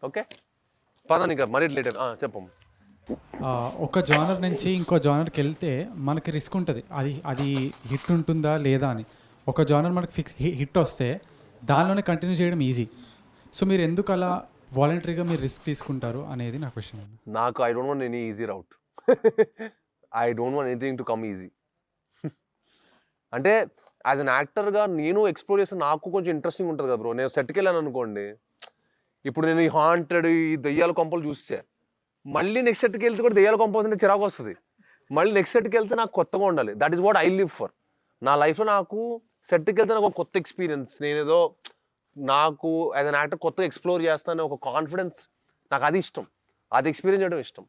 [SPEAKER 1] Okay పదని ఇంకా మరీ లేట్ చెప్పము.
[SPEAKER 13] ఒక జానర్ నుంచి ఇంకో జానర్కి వెళ్తే మనకి రిస్క్ ఉంటుంది. అది హిట్ ఉంటుందా లేదా అని. ఒక జానర్ మనకి ఫిక్స్ హిట్ వస్తే దానిలోనే కంటిన్యూ చేయడం ఈజీ. సో మీరు ఎందుకు అలా వాలంటరీగా మీరు రిస్క్ తీసుకుంటారు అనేది నా క్వశ్చన్.
[SPEAKER 1] నాకు I don't want any easy route. I don't want anything to come easy. అంటే యాజ్ అన్ యాక్టర్గా నేను ఎక్స్ప్లోర్ చేస్తే నాకు కొంచెం ఇంట్రెస్టింగ్ ఉంటుంది కదా బ్రో. నేను సెట్కి వెళ్ళాను అనుకోండి, ఇప్పుడు నేను ఈ హాంటెడ్ ఈ దెయ్యాల కొంపలు చూస్తే మళ్ళీ నెక్స్ట్ సెట్కి వెళ్తే కూడా దెయ్యాల కొంప వస్తుంటే చిరాకు వస్తుంది. మళ్ళీ నెక్స్ట్ సెట్కి వెళ్తే నాకు కొత్తగా ఉండాలి. That is what I live for. నా లైఫ్లో నాకు సెట్కి వెళ్తే నాకు ఒక కొత్త ఎక్స్పీరియన్స్, నేనేదో నాకు యాజ్ అన్ యాక్టర్ కొత్తగా ఎక్స్ప్లోర్ చేస్తాను ఒక కాన్ఫిడెన్స్, నాకు అది ఇష్టం. అది ఎక్స్పీరియన్స్ చేయడం ఇష్టం.